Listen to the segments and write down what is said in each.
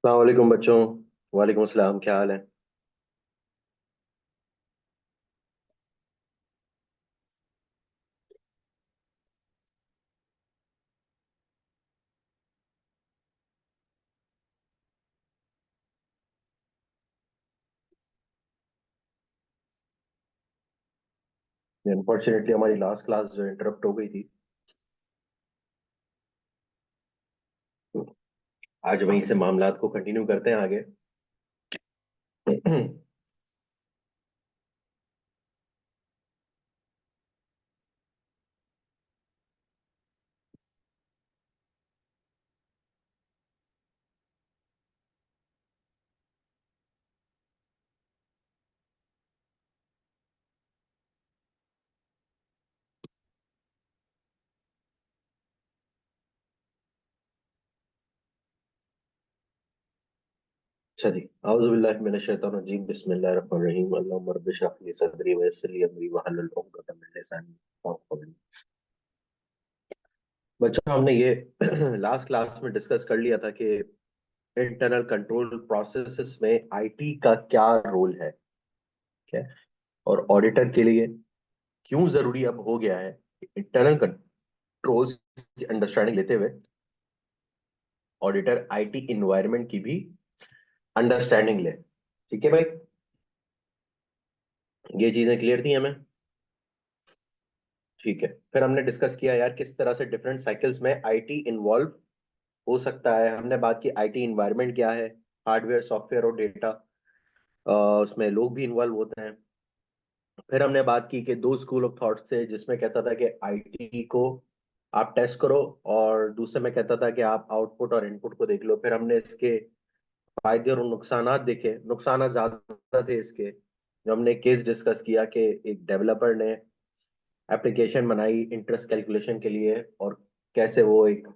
अस्सलाम वालेकुम बच्चों। वालेकुम अस्सलाम, क्या हाल है? अनफॉर्चुनेटली हमारी लास्ट क्लास जो इंटरप्ट हो गई थी, आज वहीं से मामलात को कंटिन्यू करते हैं आगे। अच्छा जी। औज़ु बिल्लाहि मिनश शैतानिर रजीम, बिस्मिल्लाहिर रहमानिर रहीम। अल्लाहुम्मा रब्बि इश्रह ली सदरी व यस्सिर ली अमरी वहलुल उक़दतम मिन लिसानी यफ़क़हू क़ौली। बच्चों, हमने ये लास्ट क्लास में डिस्कस कर लिया था कि इंटरनल कंट्रोल प्रोसेसेस में आईटी का क्या रोल है, ठीक है? और ऑडिटर के लिए क्यों जरूरी अब हो गया है इंटरनल कंट्रोल्स की अंडरस्टैंडिंग लेते हुए ऑडिटर आईटी इन्वायरमेंट की भी अंडरस्टैंडिंग ले। ठीक है भाई, ये चीजें क्लियर थी हमें? ठीक है। फिर हमने डिस्कस किया यार किस तरह से डिफरेंट साइकिल्स में आईटी इन्वॉल्व हो सकता है। हमने बात की आईटी इन्वायरमेंट क्या है, हार्डवेयर सॉफ्टवेयर और डेटा, उसमें लोग भी इन्वॉल्व होते हैं। फिर हमने बात की कि दो स्कूल ऑफ थॉट से, जिसमें कहता था कि आईटी को आप टेस्ट करो और दूसरे में कहता था कि आप आउटपुट और इनपुट को देख लो। फिर हमने इसके फायदे और नुकसानात देखे। नुकसानात ज्यादा थे इसके। जो हमने केस डिस्कस किया कि एक डेवलपर ने एप्लीकेशन बनाई इंटरेस्ट कैलकुलेशन के लिए, और कैसे वो एक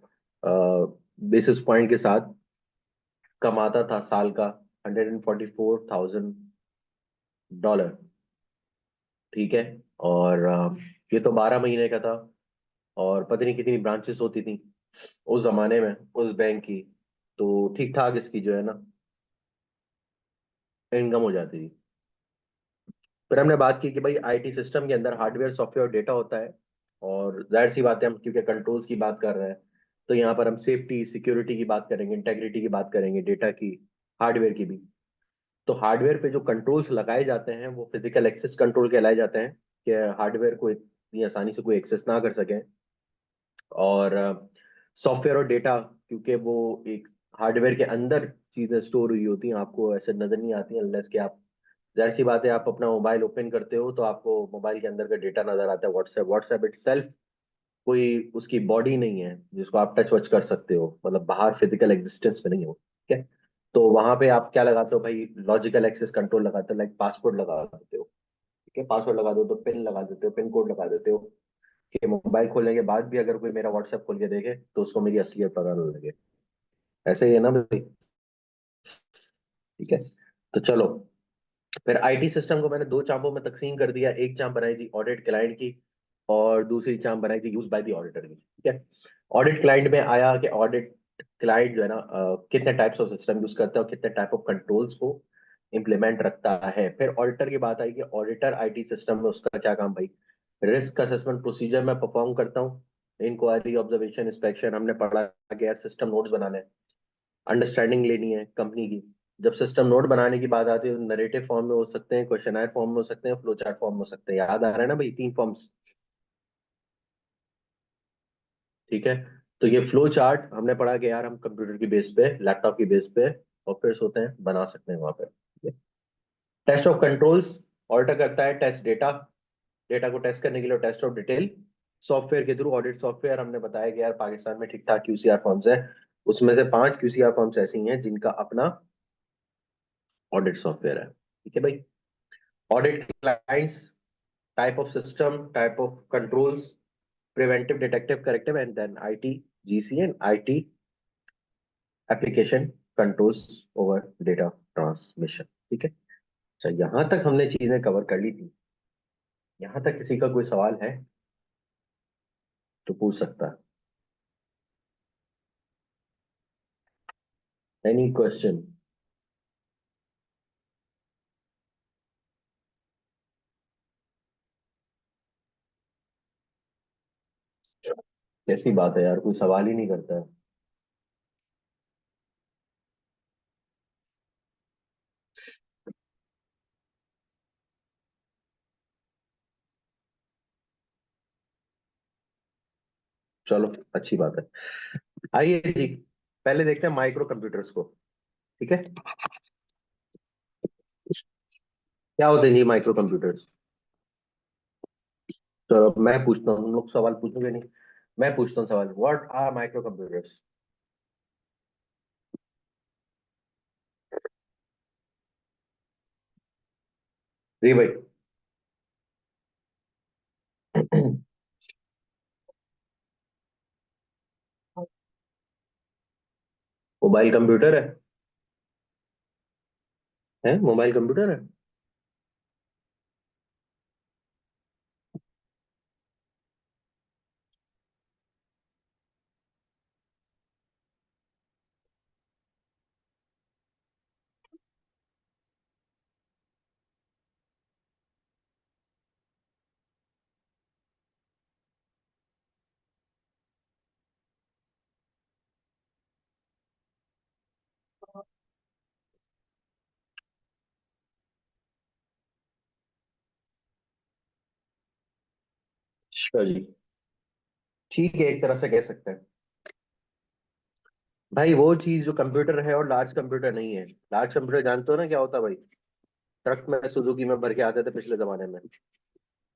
बेसिस पॉइंट के साथ कमाता था साल का $144,000। ठीक है। और ये तो 12 महीने का था, और पता नहीं कितनी ब्रांचेस होती थी उस जमाने में उस बैंक की। तो ठीक ठाक इसकी जो है ना इनकम हो जाती थी। फिर हमने बात की कि भाई आईटी सिस्टम के अंदर हार्डवेयर सॉफ्टवेयर और डेटा होता है, और जाहिर सी बात है हम क्योंकि कंट्रोल्स की बात कर रहे हैं, तो यहाँ पर हम सेफ्टी सिक्योरिटी की बात करेंगे, इंटेग्रिटी की बात करेंगे, डेटा की, हार्डवेयर की भी। तो हार्डवेयर पे जो कंट्रोल्स लगाए जाते हैं वो फिजिकल एक्सेस कंट्रोल कहलाए जाते हैं, कि हार्डवेयर को इतनी आसानी से कोई एक्सेस ना कर सके। और सॉफ्टवेयर और डेटा, क्योंकि वो एक हार्डवेयर के अंदर चीजें स्टोर हुई होती हैं, आपको ऐसे नजर नहीं आती अनलेस कि आप, जाहिर सी बात है, आप अपना मोबाइल ओपन करते हो तो आपको मोबाइल के अंदर का डेटा नजर आता है। व्हाट्सएप व्हाट्सएप इटसेल्फ कोई उसकी बॉडी नहीं है जिसको आप टच वच कर सकते हो, मतलब बाहर फिजिकल एग्जिस्टेंस में नहीं हो। ठीक है। तो वहां पे आप क्या लगाते हो भाई? लॉजिकल एक्सेस कंट्रोल लगाते हो, लाइक पासवर्ड लगा देते हो। ठीक है, पासवर्ड लगा दो तो पिन लगा देते हो, पिन कोड लगा देते हो, कि मोबाइल खोलने के बाद भी अगर कोई मेरा व्हाट्सएप खोल के देखे तो उसको मेरी असलियत पता न लगे। ऐसे ही है ना भाई? ठीक है। तो चलो, फिर आईटी सिस्टम को मैंने दो चांपों में तकसीम कर दिया। एक चांप बनाई थी ऑडिट क्लाइंट की, और दूसरी चांप बनाई थी यूज बाय द ऑडिटर की। ठीक है। ऑडिट क्लाइंट में आया कि ऑडिट क्लाइंट जो है ना कितने टाइप्स ऑफ सिस्टम यूज करता है और कितने टाइप ऑफ कंट्रोल्स को इम्प्लीमेंट रखता है। फिर ऑडिटर की बात आई कि ऑडिटर आईटी सिस्टम में उसका क्या काम भाई? रिस्क असेसमेंट प्रोसीजर में परफॉर्म करता हूँ, इंक्वायरी ऑब्जर्वेशन इंस्पेक्शन। हमने पढ़ा कि यार सिस्टम नोट्स बनाने, अंडरस्टैंडिंग लेनी है कंपनी की। जब सिस्टम नोट बनाने की बात आती है तो नरेटिव फॉर्म में हो सकते हैं, क्वेश्चनर फॉर्म में हो सकते हैं, फ्लो चार्ट फॉर्म में हो सकते हैं। याद आ रहा है ना भाई, तीन फॉर्म्स? ठीक है। तो ये फ्लो चार्ट हमने पढ़ा कि यार हम कंप्यूटर की बेस पे, लैपटॉप की बेस पे ऑफिस होते हैं, बना सकते हैं वहां पे। टेस्ट ऑफ कंट्रोल्स, ऑडिटर करता है टेस्ट डेटा। डेटा को टेस्ट करने के लिए टेस्ट ऑफ डिटेल सॉफ्टवेयर के थ्रू, ऑडिट सॉफ्टवेयर। हमने बताया कि यार पाकिस्तान में ठीक ठाक क्यूसीआर फर्म्स है, उसमें से 5 क्यूसीआर फर्म्स ऐसी हैं जिनका अपना ऑडिट सॉफ्टवेयर है। ठीक है भाई। Audit clients, type of system, type of controls, preventive, detective, corrective, and then IT GC and IT application controls over data transmission. ठीक है। अच्छा, यहां तक हमने चीजें कवर कर ली थी। यहां तक किसी का कोई सवाल है तो पूछ सकता है। Any question? कैसी बात है यार, कोई सवाल ही नहीं करता है। चलो, अच्छी बात है। आइए जी, पहले देखते हैं माइक्रो कंप्यूटर्स को। ठीक है, क्या होते हैं जी माइक्रो कंप्यूटर्स? चलो मैं पूछता हूँ, हम लोग सवाल पूछोगे नहीं। मैं पूछता हूँ सवाल, व्हाट आर माइक्रो कंप्यूटर्स? जी भाई। मोबाइल कंप्यूटर है मोबाइल कंप्यूटर है। अच्छा जी, ठीक है, एक तरह से कह सकते हैं। भाई वो चीज जो कंप्यूटर है और लार्ज कंप्यूटर नहीं है। लार्ज कंप्यूटर जानते हो ना क्या होता है भाई? ट्रक में सुजुकी में भर के आते थे पिछले जमाने में।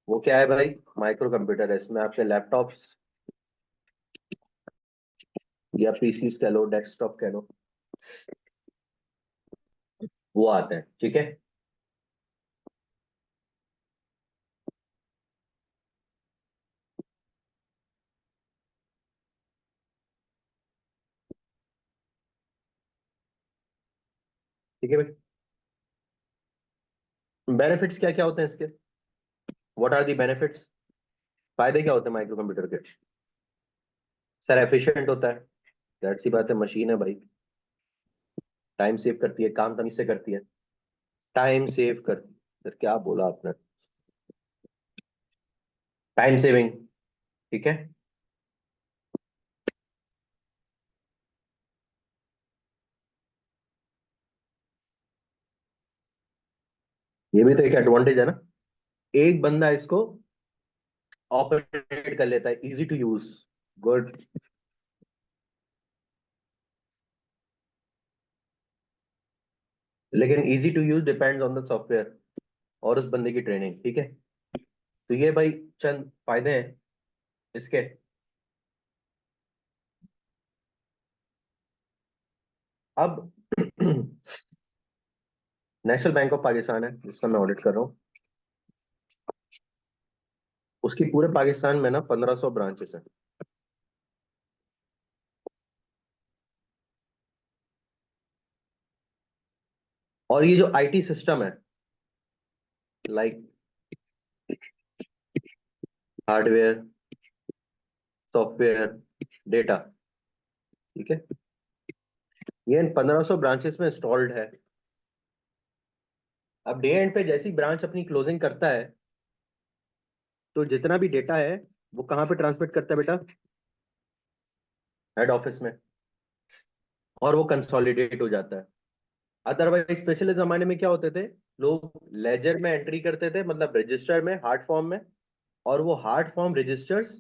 वो क्या है भाई? माइक्रो कंप्यूटर है। इसमें आपके लैपटॉप्स या पीसीस कह लो, डेस्कटॉप कह लो, वो आते हैं। ठीक है। ठीक है भाई, बेनिफिट्स क्या क्या होते हैं इसके? What are the benefits? फायदे क्या होते हैं माइक्रो कंप्यूटर के? सर एफिशिएंट होता है, जाहिर सी बात है, मशीन है भाई। टाइम सेव करती है, काम तमीज से करती है। टाइम सेव करती है। सर क्या बोला आपने? Time saving. ठीक है। ये भी तो एक एडवांटेज है ना। एक बंदा इसको ऑपरेट कर लेता है, इजी टू यूज। गुड। लेकिन easy to use depends on the software और उस बंदे की ट्रेनिंग। ठीक है। तो ये भाई चंद फायदे हैं इसके। अब नेशनल बैंक ऑफ पाकिस्तान है जिसका मैं ऑडिट कर रहा हूँ। उसकी पूरे पाकिस्तान में ना 1500 ब्रांचेस हैं। और ये जो आईटी सिस्टम है, लाइक हार्डवेयर, सॉफ्टवेयर, डेटा, ठीक है, ये इन 1500 ब्रांचेस में इंस्टॉल्ड है। अब डे एंड पे जैसी ब्रांच अपनी क्लोजिंग करता है, तो जितना भी डेटा है वो कहाँ पे ट्रांसमिट करता है बेटा? हेड ऑफिस में। और वो कंसोलिडेट हो जाता है। अदरवाइज पिछले जमाने में क्या होते थे? लोग लेजर में एंट्री करते थे, मतलब रजिस्टर में, हार्ड फॉर्म में। और वो हार्ड फॉर्म रजिस्टर्स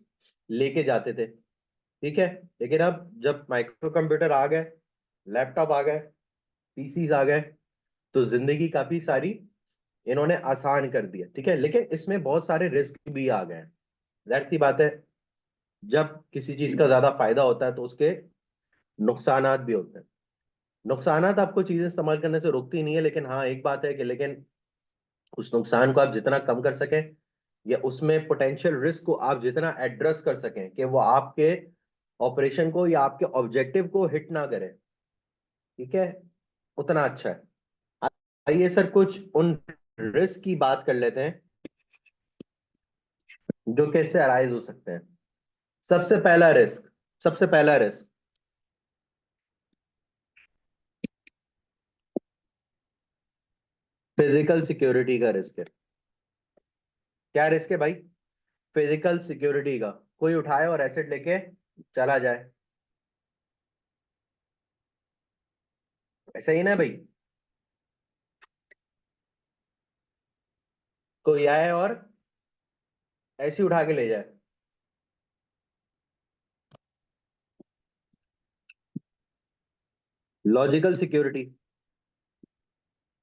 लेके जाते थे। ठीक है। लेकिन अब जब माइक्रो कंप्यूटर आ गए, लैपटॉप आ गए, पीसीज आ गए, तो जिंदगी काफी सारी इन्होंने आसान कर दी है। ठीक है, लेकिन इसमें बहुत सारे रिस्क भी आ गए हैं। जाहिर सी बात है, जब किसी चीज का ज्यादा फायदा होता है तो उसके नुकसानात भी होते हैं। नुकसानात आपको चीजें इस्तेमाल करने से रोकती नहीं है, लेकिन हाँ एक बात है कि लेकिन उस नुकसान को आप जितना कम कर सकें, या उसमें पोटेंशियल रिस्क को आप जितना एड्रेस कर सकें कि वो आपके ऑपरेशन को या आपके ऑब्जेक्टिव को हिट ना करे, ठीक है, उतना अच्छा है। आइए सर कुछ उन रिस्क की बात कर लेते हैं जो कैसे अराइज हो सकते हैं। सबसे पहला रिस्क, सबसे पहला रिस्क, फिजिकल सिक्योरिटी का रिस्क है। क्या रिस्क है भाई? फिजिकल सिक्योरिटी का। कोई उठाए और एसेट लेके चला जाए। ऐसा ही ना भाई? कोई आए और ऐसे ही उठा के ले जाए। Logical security.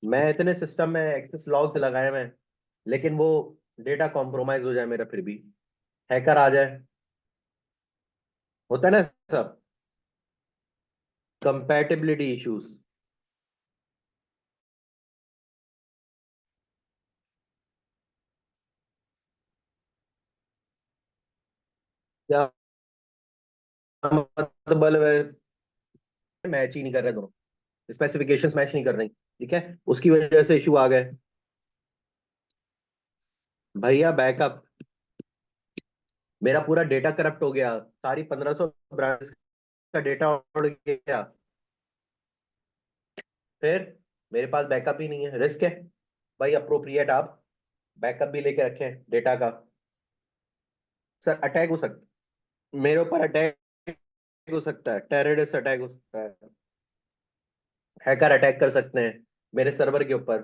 मैं इतने सिस्टम में एक्सेस लॉग्स लगाए हुए हैं, लेकिन वो डेटा कॉम्प्रोमाइज हो जाए मेरा, फिर भी हैकर आ जाए। होता है ना सब। Compatibility issues. क्या मतलब? मैच ही नहीं कर रहे दोनों, स्पेसिफिकेशंस मैच नहीं कर रही। ठीक है, उसकी वजह से इशू आ गए। भैया बैकअप। मेरा पूरा डेटा करप्ट हो गया, सारी 1500 ब्रांच का डेटा उड़ गया। फिर मेरे पास बैकअप ही नहीं है, रिस्क है। भाई अप्रोप्रिएट आप बैकअप भी लेके रखें डेटा का। सर अटैक हो सकता, मेरे ऊपर अटैक हो सकता है, टेररिस्ट अटैक हो सकता है, हैकर अटैक कर सकते हैं मेरे सर्वर के ऊपर।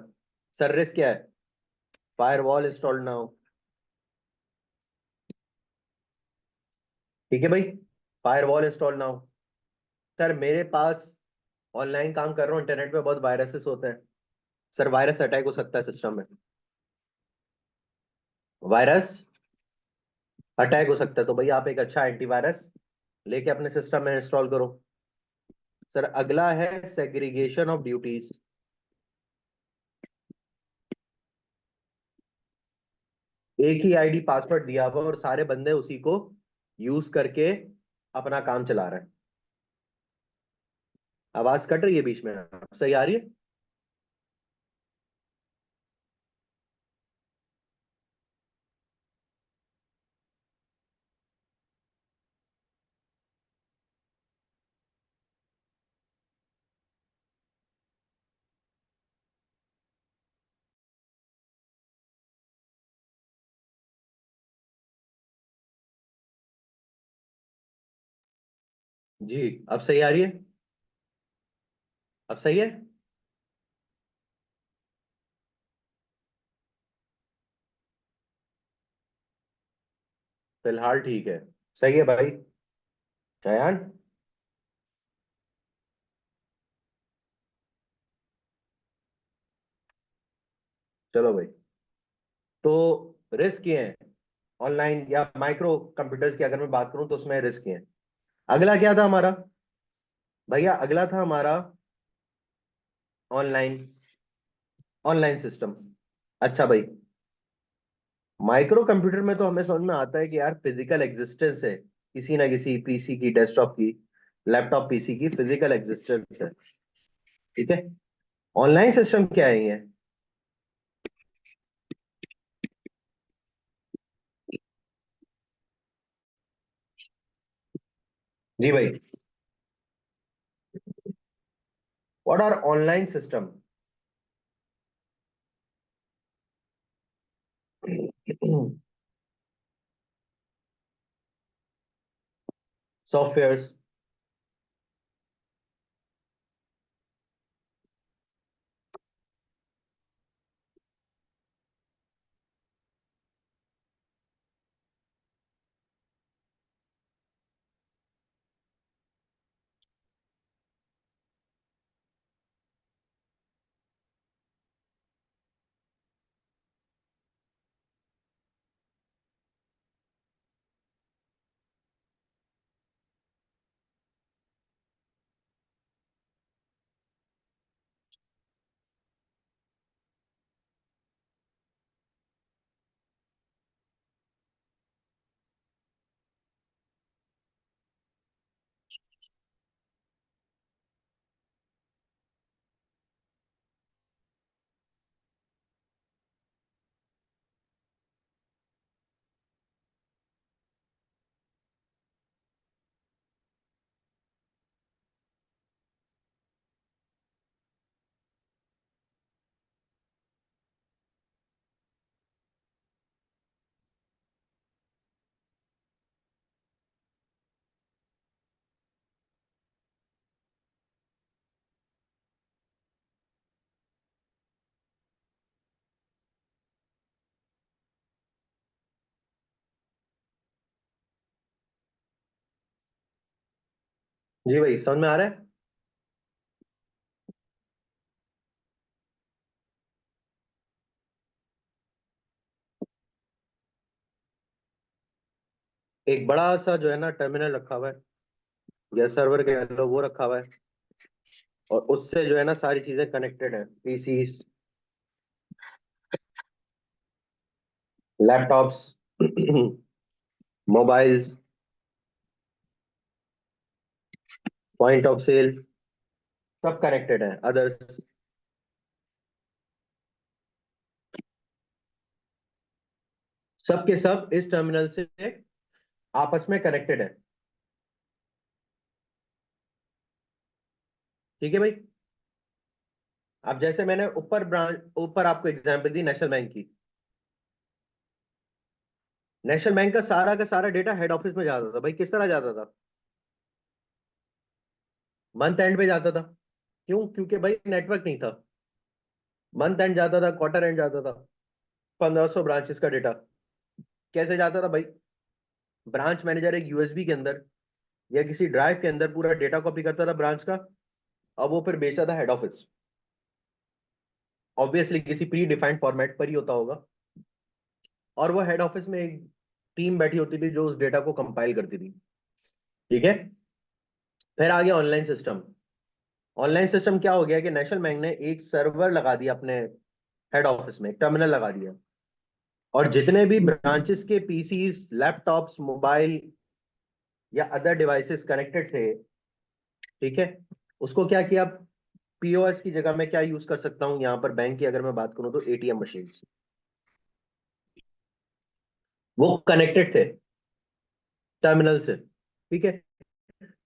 सर रिस्क क्या है? फायरवॉल इंस्टॉल ना हो। ठीक है भाई, फायरवॉल इंस्टॉल ना हो। सर मेरे पास ऑनलाइन काम कर रहा हूँ, इंटरनेट पे बहुत वायरसेस होते हैं। सर वायरस अटैक हो सकता है सिस्टम में। वायरस अटैक हो सकता है, तो भैया आप एक अच्छा एंटीवायरस लेके अपने सिस्टम में इंस्टॉल करो। सर अगला है सेग्रीगेशन ऑफ ड्यूटीज। एक ही आईडी पासवर्ड दिया हुआ और सारे बंदे उसी को यूज करके अपना काम चला रहे हैं। आवाज कट रही है बीच में, सही आ रही है? जी, अब सही आ रही है? अब सही है? फिलहाल ठीक है। सही है भाई। चयान। चलो भाई, तो रिस्क ये है ऑनलाइन या माइक्रो कंप्यूटर्स की, अगर मैं बात करूं तो उसमें रिस्क ये है। अगला क्या था हमारा? भैया अगला था हमारा ऑनलाइन, ऑनलाइन सिस्टम। अच्छा भाई, माइक्रो कंप्यूटर में तो हमें समझ में आता है कि यार फिजिकल एग्जिस्टेंस है, किसी ना किसी पीसी की, डेस्कटॉप की, लैपटॉप पीसी की फिजिकल एग्जिस्टेंस है। ठीक है, ऑनलाइन सिस्टम क्या है ये? जी भाई, what are online system? Softwares. जी भाई, समझ में आ रहा है। एक बड़ा सा जो है ना टर्मिनल रखा हुआ है, या सर्वर कह लो, वो रखा हुआ है। और उससे जो है ना सारी चीजें कनेक्टेड है, PCs, laptops, mobiles, point of sale, सब कनेक्टेड है, अदर्स। सब के सब इस टर्मिनल से आपस में कनेक्टेड है। ठीक है भाई। अब जैसे मैंने ऊपर ब्रांच, ऊपर आपको एग्जांपल दी नेशनल बैंक की। नेशनल बैंक का सारा डेटा हेड ऑफिस में जाता था भाई। किस तरह जाता था? मंथ एंड पे जाता था। क्यों? क्योंकि भाई नेटवर्क नहीं था। मंथ एंड जाता था, क्वार्टर एंड जाता था। 1500 ब्रांचेस का डेटा कैसे जाता था भाई? ब्रांच मैनेजर एक यूएसबी के अंदर या किसी ड्राइव के अंदर पूरा डेटा कॉपी करता था ब्रांच का। अब वो फिर भेजता था हेड ऑफिस। ऑब्वियसली किसी प्री डिफाइंड फॉर्मेट पर ही होता होगा। और वो हेड ऑफिस में एक टीम बैठी होती थी जो उस डेटा को कंपाइल करती थी। ठीक है। फिर आ गया ऑनलाइन सिस्टम। ऑनलाइन सिस्टम क्या हो गया कि नेशनल बैंक ने एक सर्वर लगा दिया अपने हेड ऑफिस में, एक टर्मिनल लगा दिया। और जितने भी ब्रांचेस के पीसीस, लैपटॉप्स, मोबाइल या अदर डिवाइसेस कनेक्टेड थे, ठीक है, उसको क्या किया? पीओएस की जगह मैं क्या यूज कर सकता हूं यहां पर बैंक की अगर मैं बात करूं तो एटीएम मशीन। वो कनेक्टेड थे टर्मिनल से। ठीक है।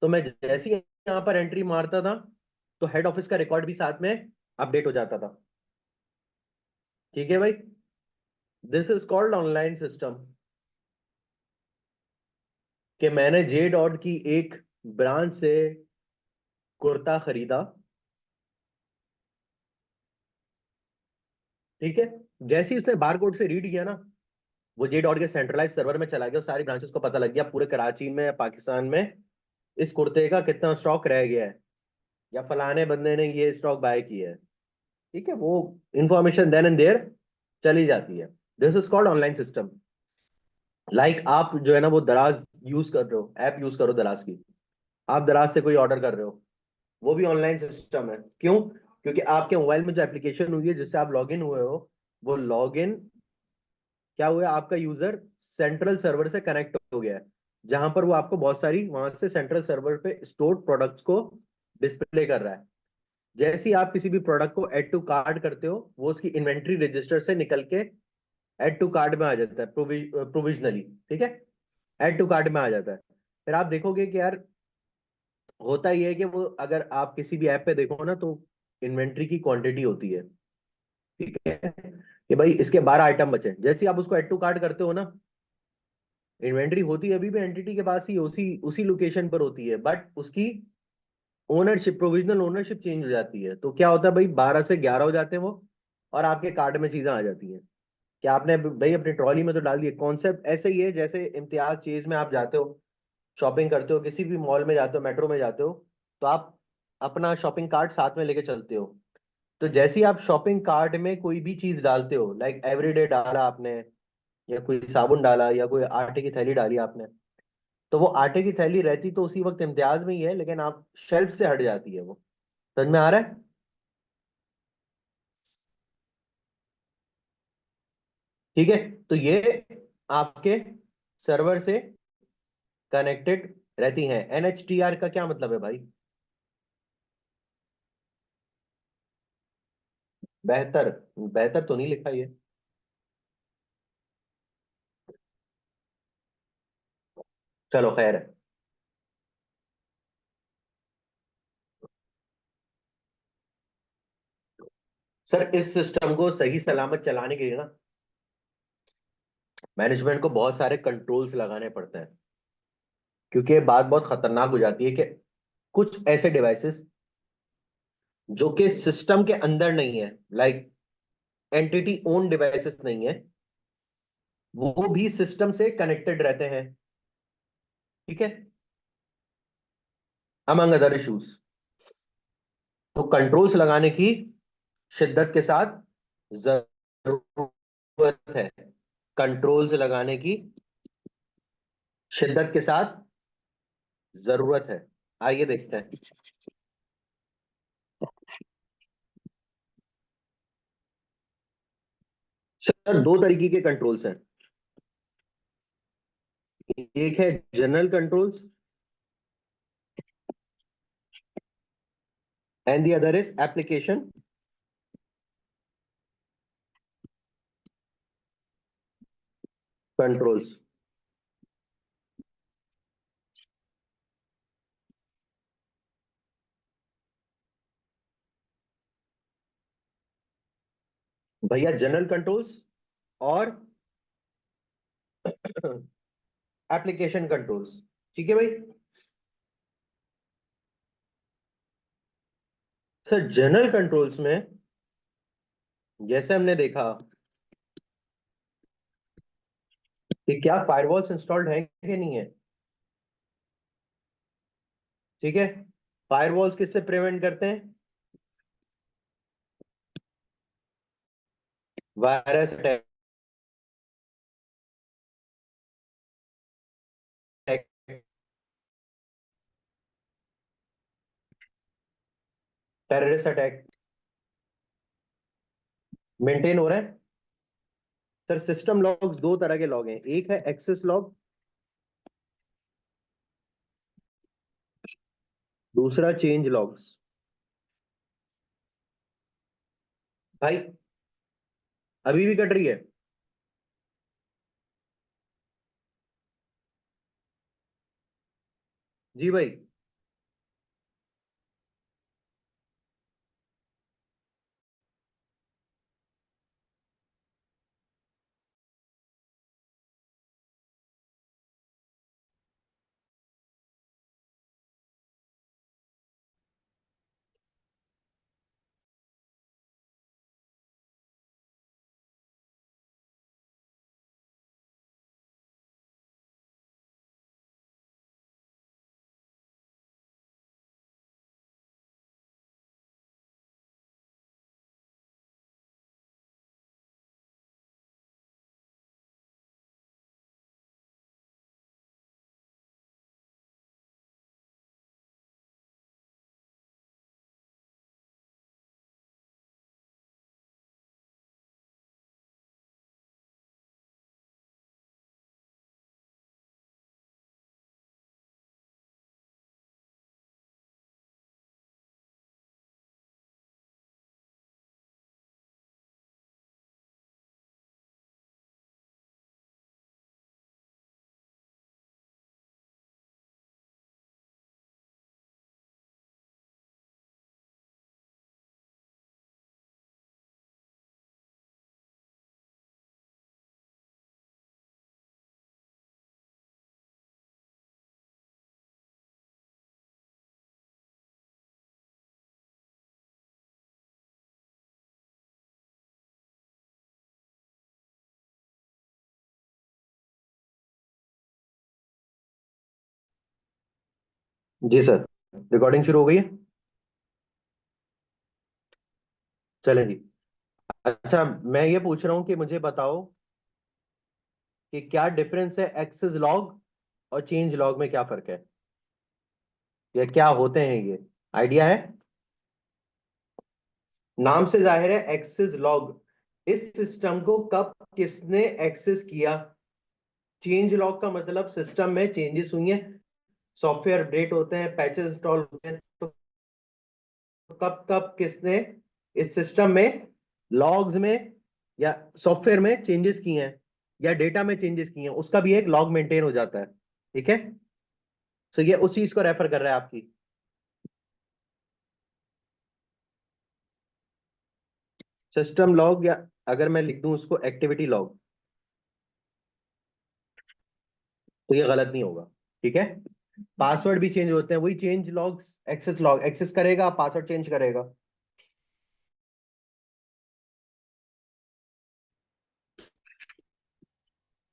तो मैं जैसे ही यहां पर एंट्री मारता था तो हेड ऑफिस का रिकॉर्ड भी साथ में अपडेट हो जाता था। ठीक है भाई। This is called online system. कि मैंने जे डॉट की एक ब्रांच से कुर्ता खरीदा। ठीक है। जैसे ही उसने बारकोड से रीड किया ना, वो जे डॉट के सेंट्रलाइज सर्वर में चला गया और सारी ब्रांचेस को पता लग गया पूरे कराची में या पाकिस्तान में इस कुर्ते का कितना स्टॉक रह गया है, या फलाने बंदे ने ये स्टॉक बाय किया है। ठीक है। वो इंफॉर्मेशन देन एंड देयर चली जाती है। This is called online system. Like आप जो है ना वो दराज यूज कर रहे हो, ऐप यूज करो दराज की। आप दराज से कोई ऑर्डर कर रहे हो, वो भी ऑनलाइन सिस्टम है। क्यों? क्योंकि आपके मोबाइल में जो एप्लीकेशन हुई है जिससे आप लॉगिन हुए हो, वो लॉगिन क्या हुआ है? आपका यूजर सेंट्रल सर्वर से कनेक्ट हो गया है, जहां पर वो आपको बहुत सारी वहां से सेंट्रल सर्वर पे स्टोर्ड प्रोडक्ट्स को डिस्प्ले कर रहा है। जैसे ही आप किसी भी प्रोडक्ट को ऐड टू कार्ट करते हो, वो उसकी इन्वेंट्री रजिस्टर से निकल के ऐड टू कार्ट में आ जाता है, प्रोविजनली। ठीक है। ऐड टू कार्ट में आ जाता है। फिर आप देखोगे कि यार होता ही है कि वो अगर आप किसी भी ऐप पे देखो ना तो इन्वेंट्री की क्वांटिटी होती है। ठीक है। कि भाई इसके 12 आइटम बचे। जैसे ही आप उसको ऐड टू कार्ट करते हो ना, इन्वेंट्री होती है अभी भी एंटिटी के पास ही, उसी उसी लोकेशन पर होती है, बट उसकी ओनरशिप, प्रोविजनल ओनरशिप चेंज हो जाती है। तो क्या होता है भाई, 12 से 11 हो जाते हैं वो, और आपके कार्ट में चीजें आ जाती हैं कि आपने भाई अपनी ट्रॉली में तो डाल दिए। कॉन्सेप्ट ऐसे ही है जैसे इम्तियाज चीज में आप जाते हो, शॉपिंग करते हो, किसी भी मॉल में जाते हो, मेट्रो में जाते हो, तो आप अपना शॉपिंग कार्ट साथ में लेके चलते हो। तो जैसे ही आप शॉपिंग कार्ट में कोई भी चीज डालते हो, लाइक एवरीडे डाला आपने, या कोई साबुन डाला, या कोई आटे की थैली डाली आपने, तो वो आटे की थैली रहती तो उसी वक्त इम्तियाज में ही है, लेकिन आप शेल्फ से हट जाती है वो। समझ में आ रहा है? ठीक है। तो ये आपके सर्वर से कनेक्टेड रहती हैं। एनएचटीआर का क्या मतलब है भाई? बेहतर। बेहतर तो नहीं लिखा ये। चलो खैर है। सर इस सिस्टम को सही सलामत चलाने के लिए ना मैनेजमेंट को बहुत सारे कंट्रोल्स लगाने पड़ते हैं। क्योंकि ये बात बहुत खतरनाक हो जाती है कि कुछ ऐसे डिवाइसेस जो कि सिस्टम के अंदर नहीं है, लाइक एंटिटी ओन डिवाइसेस नहीं है, वो भी सिस्टम से कनेक्टेड रहते हैं। ठीक है। Among other issues. तो कंट्रोल्स लगाने की शिद्दत के साथ जरूरत है। कंट्रोल्स लगाने की शिद्दत के साथ जरूरत है। आइए देखते हैं। सर, दो तरीके के कंट्रोल्स हैं। एक है general controls and the other is application controls. भैया, जनरल कंट्रोल्स और एप्लीकेशन कंट्रोल्स। ठीक है भाई। सर, जनरल कंट्रोल्स में जैसे हमने देखा कि क्या फायरवॉल्स इंस्टॉल्ड है कि नहीं है। ठीक है। फायरवॉल्स किससे प्रिवेंट करते हैं? Virus attack, terrorist attack maintain हो रहा है। सर, सिस्टम लॉग्स दो तरह के लॉग हैं। एक है एक्सेस लॉग, दूसरा चेंज लॉग्स। भाई, अभी भी कट रही है? जी भाई। जी सर, रिकॉर्डिंग शुरू हो गई है। चलें जी। अच्छा, मैं ये पूछ रहा हूँ कि मुझे बताओ कि क्या डिफरेंस है एक्सेस लॉग और चेंज लॉग में, क्या फर्क है या क्या होते हैं ये? आइडिया है? नाम से जाहिर है, एक्सेस लॉग इस सिस्टम को कब किसने एक्सेस किया। चेंज लॉग का मतलब सिस्टम में चेंजेस हुई हैं, सॉफ्टवेयर अपडेट होते हैं, पैचेस इंस्टॉल होते हैं, तो कब कब किसने इस सिस्टम में लॉग्स में या सॉफ्टवेयर में चेंजेस किए हैं या डेटा में चेंजेस किए हैं, उसका भी एक लॉग मेंटेन हो जाता है। ठीक है। तो ये उस चीज को रेफर कर रहा है आपकी। सिस्टम लॉग, या अगर मैं लिख दूं उसको एक्टिविटी लॉग, तो ये गलत नहीं होगा। ठीक है। पासवर्ड भी चेंज होते हैं, वही change logs, access log access करेगा, पासवर्ड चेंज करेगा।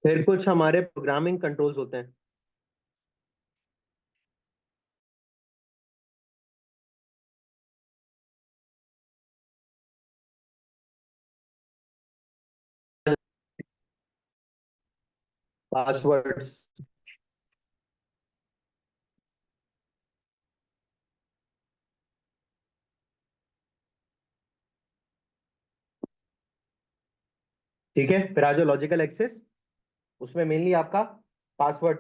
फिर कुछ हमारे प्रोग्रामिंग कंट्रोल्स होते हैं। पासवर्ड्स। ठीक है, फिर आ जाओ लॉजिकल एक्सेस। उसमें मेनली आपका पासवर्ड।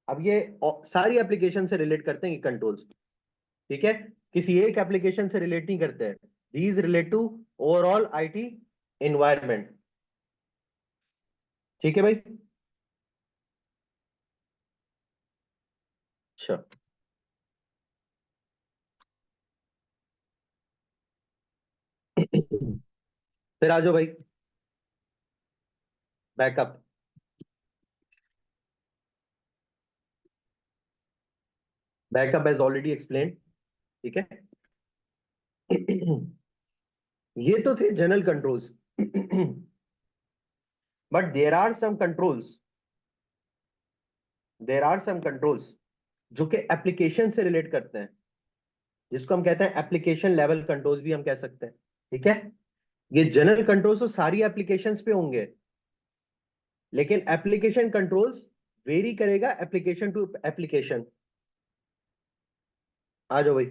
अब ये सारी एप्लीकेशन से रिलेट करते हैं ये कंट्रोल्स। ठीक है, किसी एक एप्लीकेशन से रिलेट नहीं करते हैं। These relate to overall IT environment. ठीक है भाई। अच्छा, फिर आ जाओ भाई backup. Backup as already explain. ठीक है। ये तो थे general controls. But there are some controls जो कि एप्लीकेशन से रिलेट करते हैं, जिसको हम कहते हैं एप्लीकेशन लेवल कंट्रोल्स भी हम कह सकते हैं। ठीक है। ये जनरल कंट्रोल्स तो सारी एप्लीकेशंस पे होंगे, लेकिन एप्लीकेशन कंट्रोल्स वेरी करेगा एप्लीकेशन टू एप्लीकेशन। आ जाओ भाई।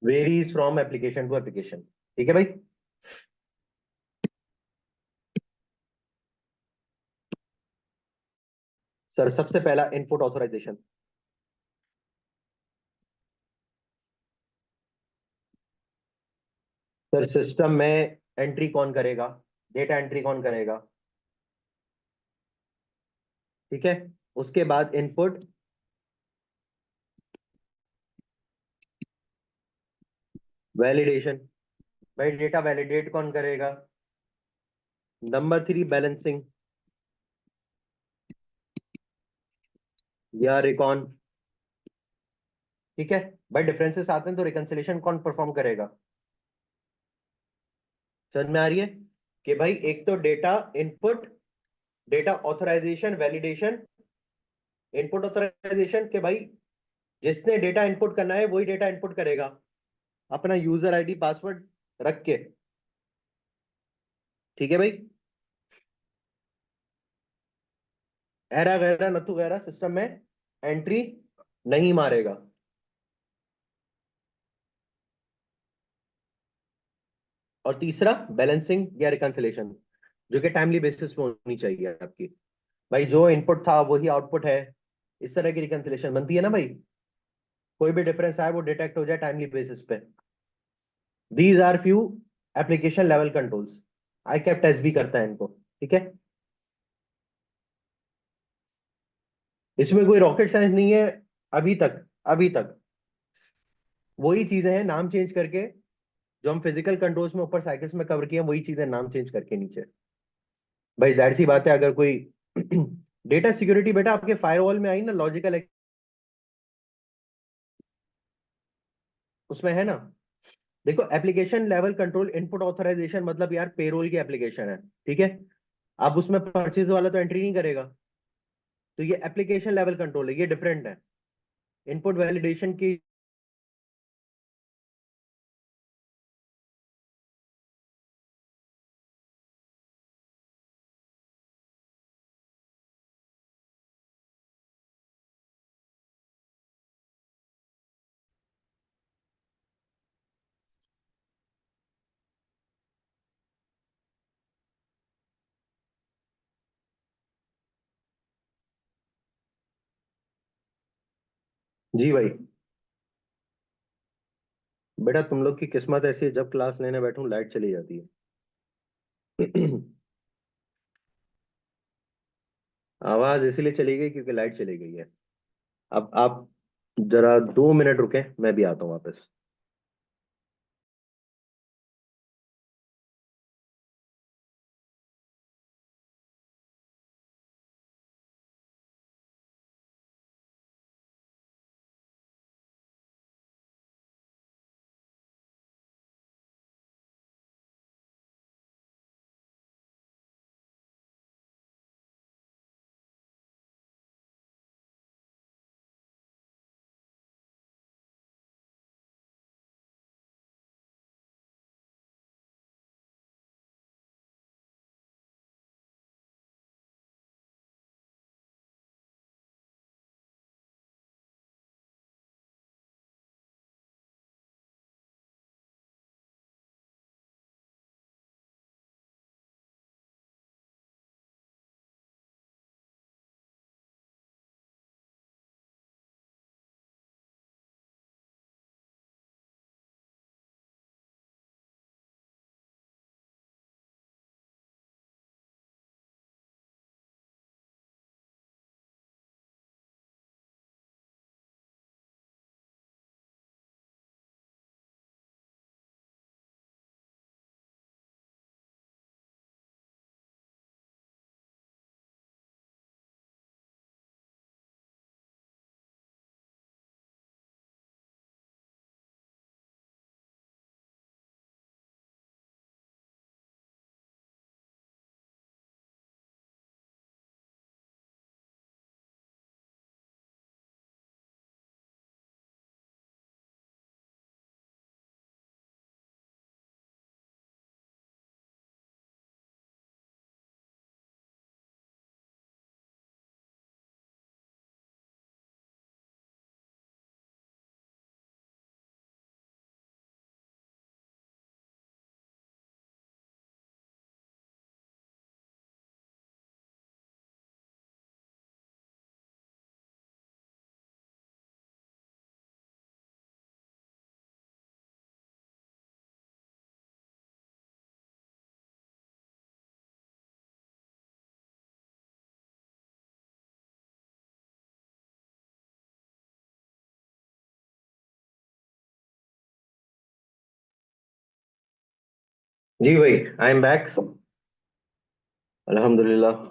Varies from application to application. ठीक है भाई। सर सबसे पहला इनपुट ऑथराइजेशन। सर सिस्टम में एंट्री कौन करेगा, डेटा एंट्री कौन करेगा। ठीक है। उसके बाद इनपुट वैलिडेशन। भाई डेटा वैलिडेट कौन करेगा। नंबर 3 बैलेंसिंग या रिकॉन। ठीक है। भाई डिफरेंसेस आते हैं तो रिकंसिलेशन कौन परफॉर्म करेगा। समझ में आ रही है कि भाई एक तो data input, data authorisation, validation. Input authorisation के भाई जिसने डेटा इनपुट करना है वही डेटा इनपुट करेगा अपना यूजर आईडी पासवर्ड रख के। ठीक है भाई। एरा गैरा नथु गैरा सिस्टम में एंट्री नहीं मारेगा। और तीसरा बैलेंसिंग या रिकंसिलेशन, जो कि टाइमली बेसिस पे होनी चाहिए आपकी। भाई जो इनपुट था वही आउटपुट है, इस तरह की रिकंसिलेशन बनती है ना भाई। कोई भी डिफरेंस आए वो डिटेक्ट हो जाए टाइमली बेसिस पे। These are few application level controls. I cap test भी करता है इनको। ठीक है। इसमें कोई रॉकेट साइंस नहीं है। अभी तक वही चीजें हैं, नाम चेंज करके। जो हम फिजिकल कंट्रोल्स में ऊपर साइकिल्स में कवर किए हैं, वही चीजें नाम चेंज करके नीचे। भाई जाहिर सी बात है, अगर कोई डेटा सिक्योरिटी बेटा आपके फायरवॉल में आई ना, लॉजिकल उसमें है ना। देखो application level control input authorisation मतलब यार पेरोल की एप्लीकेशन है। ठीक है। अब उसमें परचेज वाला तो एंट्री नहीं करेगा, तो ये एप्लीकेशन लेवल कंट्रोल है, ये डिफरेंट है इनपुट वैलिडेशन की। जी भाई। बेटा तुम लोग की किस्मत ऐसी है, जब क्लास लेने बैठूं लाइट चली जाती है। आवाज इसीलिए चली गई क्योंकि लाइट चली गई है। अब आप जरा 2 मिनट रुके, मैं भी आता हूँ वापस। जी भाई, आई एम बैक। अल्हम्दुलिल्लाह।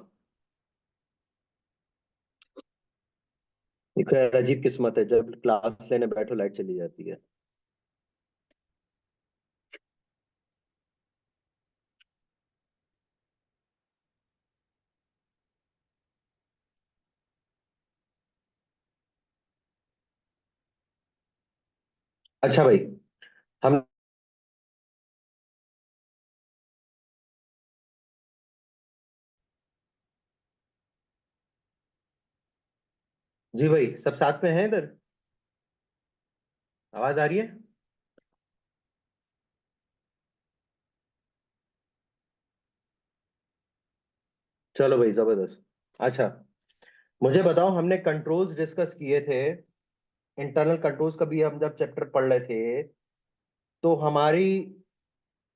एक यार अजीब किस्मत है, जब क्लास लेने बैठो लाइट चली जाती है। अच्छा भाई। हम। जी भाई, सब साथ में हैं इधर? आवाज आ रही है? चलो भाई, जबरदस्त। अच्छा, मुझे बताओ, हमने कंट्रोल्स डिस्कस किए थे। इंटरनल कंट्रोल्स का भी हम जब चैप्टर पढ़ रहे थे, तो हमारी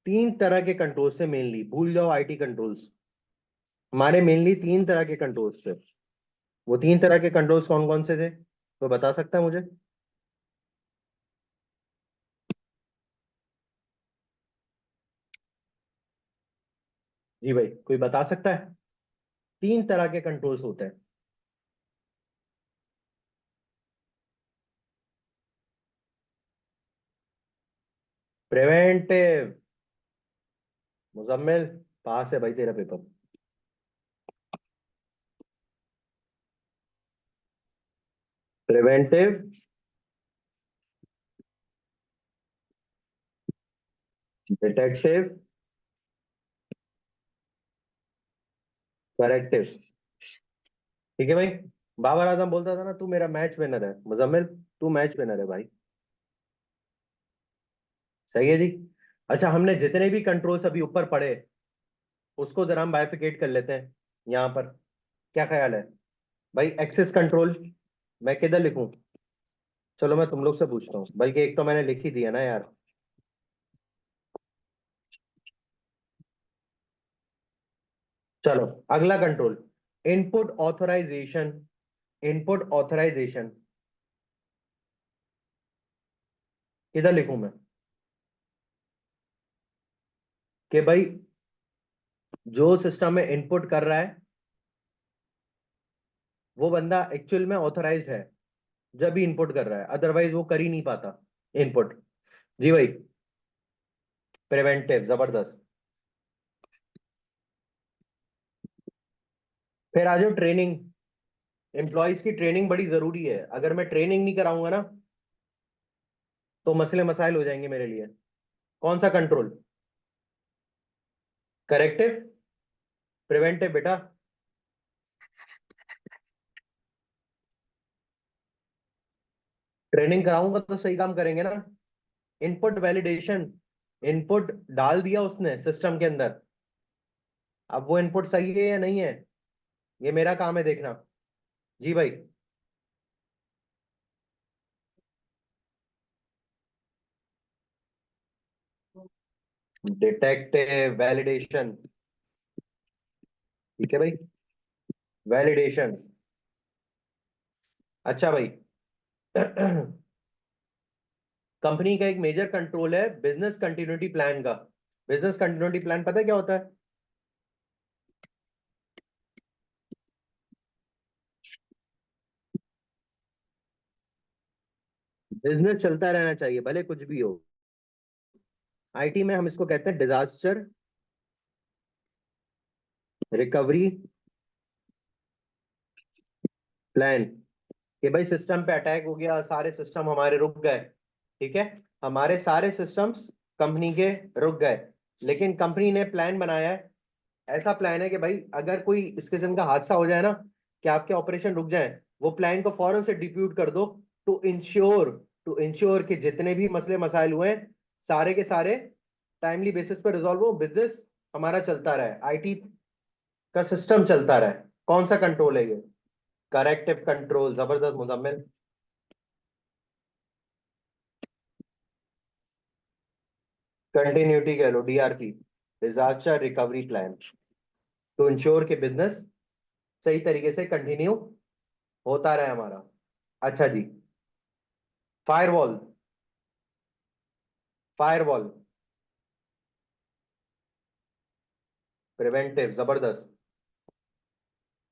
तीन तरह के कंट्रोल्स से, मेनली भूल जाओ आईटी कंट्रोल्स। हमारे मेनली तीन तरह के कंट्रोल्स थे। वो तीन तरह के कंट्रोल्स कौन कौन से थे, तो बता सकता है मुझे? जी भाई, कोई बता सकता है? तीन तरह के कंट्रोल्स होते हैं। प्रिवेंटिव। मुजम्मिल, पास है भाई तेरा पेपर। Preventive, detective, corrective. ठीक है भाई। बाबर आजम बोलता था ना, तू मेरा मैच विनर है मुजम्मिल। तू मैच विनर है भाई। सही है जी। अच्छा, हमने जितने भी कंट्रोल्स अभी ऊपर पढ़े, उसको जरा हम बाइफिकेट कर लेते हैं यहाँ पर। क्या ख्याल है भाई? एक्सेस कंट्रोल, मैं किधर लिखूं? चलो मैं तुम लोग से पूछता हूँ, बल्कि एक तो मैंने लिख ही दिया ना यार। चलो, अगला control, input authorisation. Input authorisation किधर लिखूं मैं? कि भाई, जो सिस्टम में इनपुट कर रहा है, वो बंदा एक्चुअल में ऑथराइज्ड है जब भी इनपुट कर रहा है, अदरवाइज वो कर ही नहीं पाता इनपुट। जी भाई, प्रिवेंटिव, जबरदस्त। फिर आ जाओ ट्रेनिंग। एम्प्लॉयज की ट्रेनिंग बड़ी जरूरी है। अगर मैं ट्रेनिंग नहीं कराऊंगा ना, तो मसले मसाइल हो जाएंगे मेरे लिए। कौन सा कंट्रोल? करेक्टिव, प्रिवेंटिव बेटा। ट्रेनिंग कराऊंगा तो सही काम करेंगे ना। इनपुट वैलिडेशन, इनपुट डाल दिया उसने सिस्टम के अंदर, अब वो इनपुट सही है या नहीं है, ये मेरा काम है देखना। जी भाई। Detective validation. ठीक है भाई, वैलिडेशन। अच्छा भाई। कंपनी का एक मेजर कंट्रोल है बिजनेस कंटिन्यूटी प्लान का। बिजनेस कंटिन्यूटी प्लान पता है क्या होता है? बिजनेस चलता रहना चाहिए भले कुछ भी हो। आईटी में हम इसको कहते हैं डिजास्टर रिकवरी प्लान। कि भाई सिस्टम पे अटैक हो गया, सारे सिस्टम हमारे रुक गए। ठीक है, हमारे सारे सिस्टम्स कंपनी के रुक गए, लेकिन कंपनी ने प्लान बनाया है। ऐसा प्लान है कि भाई अगर कोई इस किस्म का हादसा हो जाए ना, कि आपके ऑपरेशन रुक जाए, वो प्लान को फौरन से डिप्यूट कर दो। टू इंश्योर कि जितने भी मसले मसाइल हुए हैं, सारे के सारे टाइमली बेसिस पर रिजॉल्व हो, बिजनेस हमारा चलता रहे, आईटी का सिस्टम चलता रहे। कौन सा कंट्रोल है ये? करेक्टिव कंट्रोल, जबरदस्त मुजम्मिल। कंटिन्यूटी कह लो, DRP, disaster recovery plan. To ensure कि बिजनेस सही तरीके से कंटिन्यू होता रहे हमारा। अच्छा जी। फायरवॉल। फायरवॉल प्रिवेंटिव, जबरदस्त।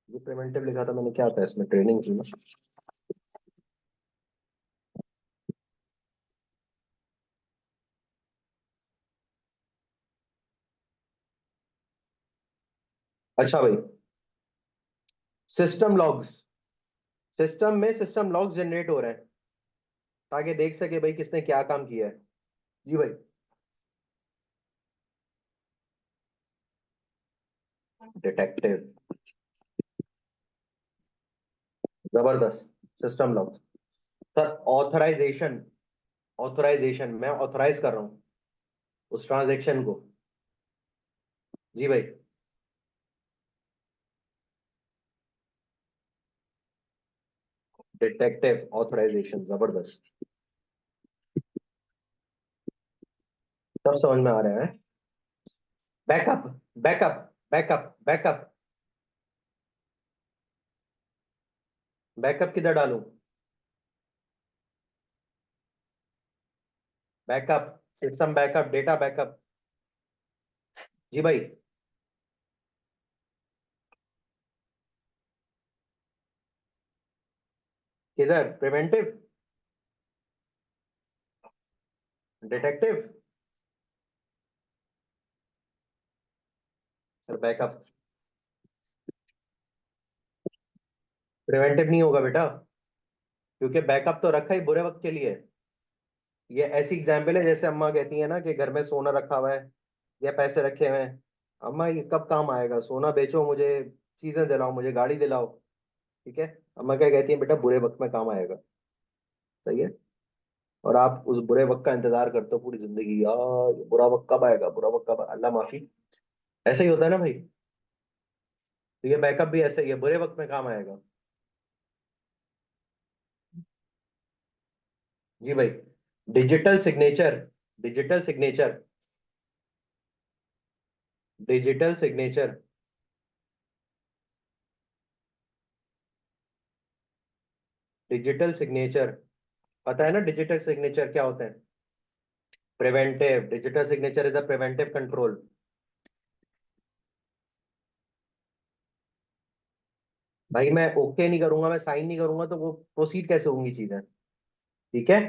ये प्रिवेंटिव लिखा था मैंने, क्या था इसमें, ट्रेनिंग थी ना। अच्छा भाई, सिस्टम लॉग्स, सिस्टम में सिस्टम लॉग्स जनरेट हो रहे हैं ताकि देख सके भाई किसने क्या काम किया है। जी भाई। डिटेक्टिव, जबरदस्त। System logs. Sir authorisation, authorisation मैं ऑथराइज कर रहा हूँ उस ट्रांजेक्शन को। जी भाई। डिटेक्टिव ऑथराइजेशन, जबरदस्त। सब समझ में आ रहा है। Backup, backup, backup, backup. Backup किधर डालूं? Backup, system backup, data backup. जी भाई। किधर preventive, detective? Sir backup, preventive नहीं होगा बेटा, क्योंकि बैकअप तो रखा ही बुरे वक्त के लिए है। ये ऐसी एग्जाम्पल है जैसे अम्मा कहती है ना कि घर में सोना रखा हुआ है या पैसे रखे हुए हैं। अम्मा ये कब काम आएगा, सोना बेचो मुझे, चीजें दिलाओ, मुझे गाड़ी दिलाओ। ठीक है। अम्मा क्या कहती है, बेटा बुरे वक्त में काम आएगा। सही है। और आप उस बुरे वक्त का इंतजार करते हो पूरी जिंदगी, यार ये बुरा वक्त कब आएगा, बुरा वक्त कब, अल्लाह माफी। ऐसा ही होता है ना भाई। तो ये बैकअप भी ऐसा ही है, बुरे वक्त में काम आएगा। जी भाई। Digital signature, digital signature, digital signature, digital signature. पता है ना डिजिटल सिग्नेचर क्या होता है? Preventive, digital signature is a preventive control. भाई मैं ओके नहीं करूंगा, मैं साइन नहीं करूंगा तो वो प्रोसीड कैसे होंगी चीजें? ठीक है।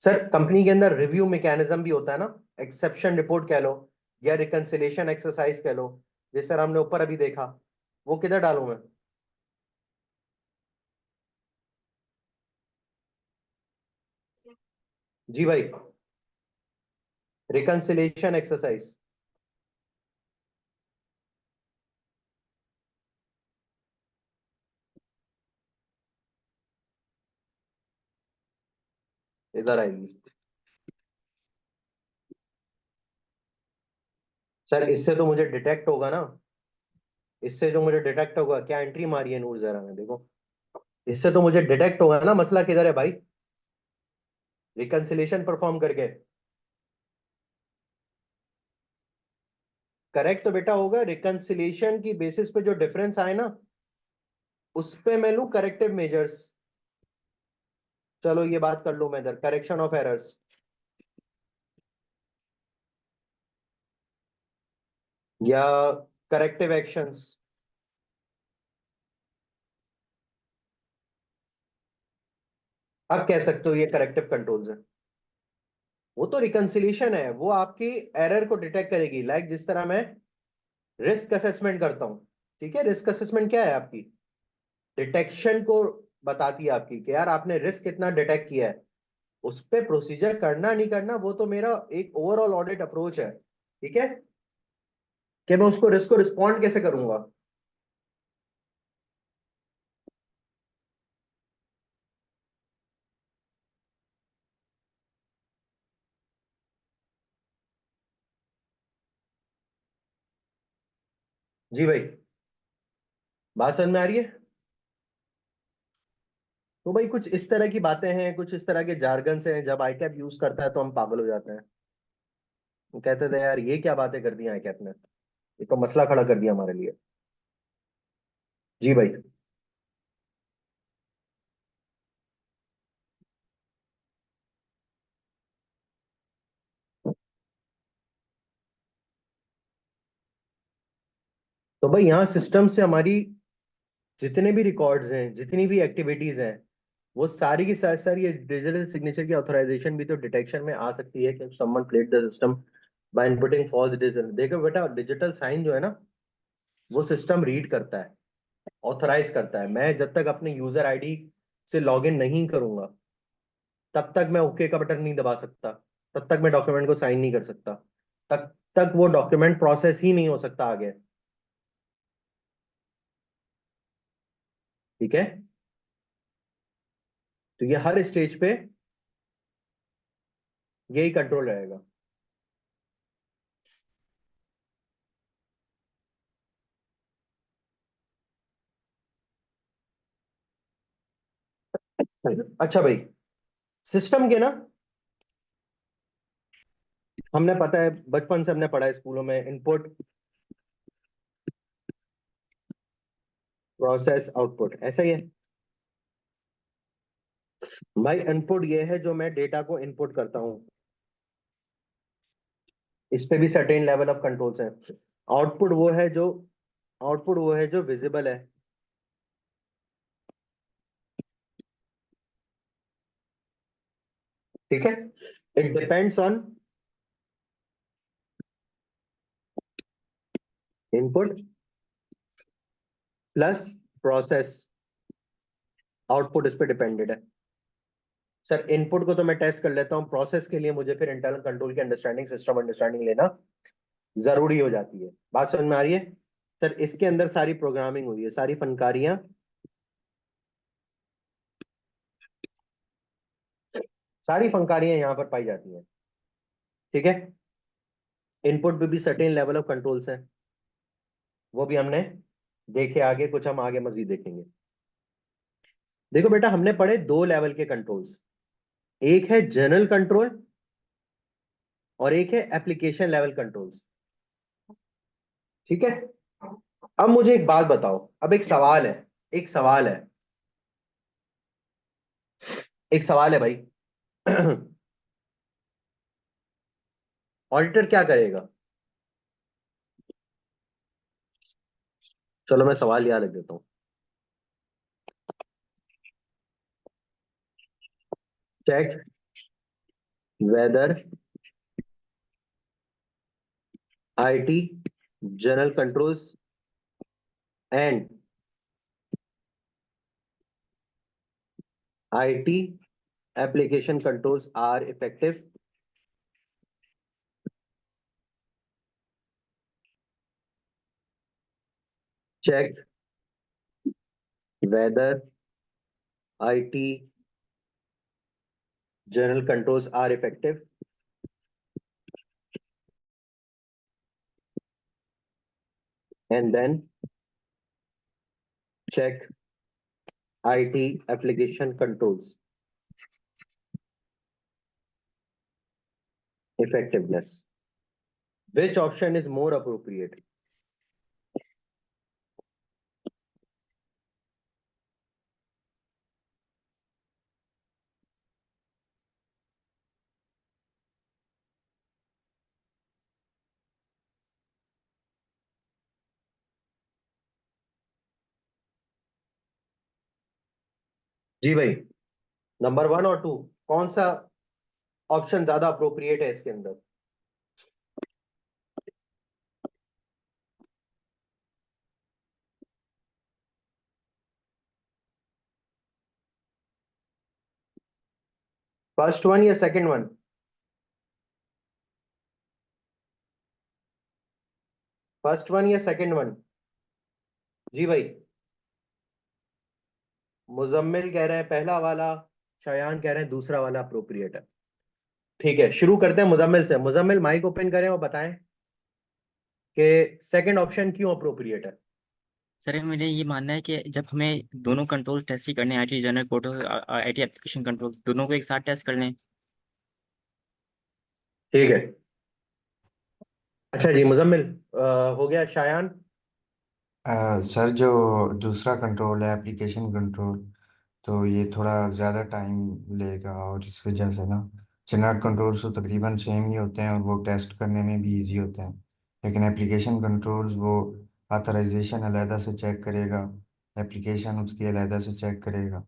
सर कंपनी के अंदर रिव्यू मैकेनिज्म भी होता है ना, एक्सेप्शन रिपोर्ट कह लो या रिकंसिलिएशन एक्सरसाइज कह लो, जिस सर हमने ऊपर अभी देखा। वो किधर डालूं मैं? जी भाई। Reconciliation exercise. इधर आएगी। सर इससे तो मुझे डिटेक्ट होगा ना, इससे जो मुझे डिटेक्ट होगा, क्या एंट्री मारी है नूर जरा में देखो। इससे तो मुझे डिटेक्ट होगा ना मसला किधर है भाई, रिकंसिलिएशन परफॉर्म करके। करेक्ट तो बेटा होगा, रिकंसिलिएशन की बेसिस पे जो डिफरेंस आए ना, उस पे मैं लूं करेक्टिव मेजर्स। चलो ये बात कर लूं मैं इधर, करेक्शन ऑफ एरर्स, या करेक्टिव एक्शंस। आप कह सकते हो ये करेक्टिव कंट्रोल्स है। वो तो रिकंसिलिएशन है, वो आपकी एरर को डिटेक्ट करेगी, लाइक जिस तरह मैं रिस्क असेसमेंट करता हूं। ठीक है, रिस्क असेसमेंट क्या है आपकी, डिटेक्शन को बताती है आपकी कि यार आपने रिस्क कितना डिटेक्ट किया है। उस पे प्रोसीजर करना नहीं करना वो तो मेरा एक ओवरऑल ऑडिट अप्रोच है। ठीक है, कि मैं उसको रिस्क को रिस्पॉन्ड कैसे करूंगा। जी भाई। बात समझ में आ रही है? तो भाई कुछ इस तरह की बातें हैं, कुछ इस तरह के जार्गन हैं, जब आईकैप यूज करता है तो हम पागल हो जाते हैं। वो कहते थे यार ये क्या बातें कर दी आईकैप ने, ये तो मसला खड़ा कर दिया हमारे लिए। जी भाई। तो भाई यहाँ सिस्टम से हमारी जितने भी रिकॉर्ड्स हैं, जितनी भी एक्टिविटीज हैं, वो सारी की सारी सारी, ये डिजिटल सिग्नेचर की ऑथराइजेशन भी तो डिटेक्शन में आ सकती है कि someone played the system by inputting false digital. देखो बेटा, डिजिटल साइन जो है ना, वो सिस्टम रीड करता है, ऑथराइज करता है। मैं जब तक अपने यूजर आईडी से लॉगिन नहीं करूंगा, तब तक मैं ओके का बटन नहीं दबा सकता, तब तक मैं डॉक्यूमेंट को साइन नहीं कर सकता, तब तक वो डॉक्यूमेंट प्रोसेस ही नहीं हो सकता आगे। ठीक है? तो ये हर स्टेज पे यही कंट्रोल रहेगा। अच्छा भाई, सिस्टम के ना, हमने पता है बचपन से हमने पढ़ा है स्कूलों में, इनपुट प्रोसेस आउटपुट, ऐसा ही है भाई। इनपुट ये है जो मैं डेटा को इनपुट करता हूँ, इस पे भी सर्टेन लेवल ऑफ कंट्रोल्स हैं। आउटपुट वो है जो आउटपुट वो है जो विजिबल है। ठीक है? It depends on input plus process, output इस पे डिपेंडेड है। सर इनपुट को तो मैं टेस्ट कर लेता हूँ, प्रोसेस के लिए मुझे फिर इंटरनल कंट्रोल की अंडरस्टैंडिंग, सिस्टम अंडरस्टैंडिंग लेना जरूरी हो जाती है। बात समझ में आ रही है? सर इसके अंदर सारी प्रोग्रामिंग हुई है, सारी फनकारियां, सारी फनकारियां यहाँ पर पाई जाती हैं। ठीक है? इनपुट पे भी सर्टेन लेवल ऑफ कंट्रोल्स हैं, वो भी हमने देखे आगे, कुछ हम आगे मजीद देखेंगे। देखो बेटा, हमने पढ़े दो लेवल के कंट्रोल्स, एक है जनरल कंट्रोल और एक है एप्लीकेशन लेवल कंट्रोल्स। ठीक है? अब मुझे एक बात बताओ, अब एक सवाल है, एक सवाल है, एक सवाल है भाई। ऑडिटर क्या करेगा? चलो मैं सवाल याद रख देता हूँ। Check whether IT general controls and IT application controls are effective. Check whether IT general controls are effective and then check IT application controls effectiveness. Which option is more appropriate? जी भाई, नंबर वन और to, कौन सा option ज्यादा appropriate है इसके अंदर? First one या second one? First one या सेकंड वन? जी भाई, मुजम्मिल कह रहे हैं पहला वाला, शयान कह रहे हैं दूसरा वाला अप्रोप्रिएट है। ठीक है, शुरू करते हैं मुजम्मिल से। मुजम्मिल माइक ओपन करें और बताएं कि सेकंड ऑप्शन क्यों अप्रोप्रिएट है। सर मेरे ये मानना है कि जब हमें दोनों कंट्रोल टेस्ट ही करने हैं, IT general control, IT application control, दोनों को एक साथ टेस्ट कर लें। ठीक है। अच्छा जी मुजम्मिल, हो गया। शायान? सर जो दूसरा कंट्रोल है एप्लीकेशन कंट्रोल, तो ये थोड़ा ज़्यादा टाइम लेगा और इस वजह से ना जनरल कंट्रोल्स तो तकरीबन सेम ही होते हैं और वो टेस्ट करने में भी इजी होते हैं। लेकिन एप्लीकेशन कंट्रोल्स वो ऑथराइजेशन अलहदा से चेक करेगा, एप्लीकेशन उसकी अलहदा से चेक करेगा।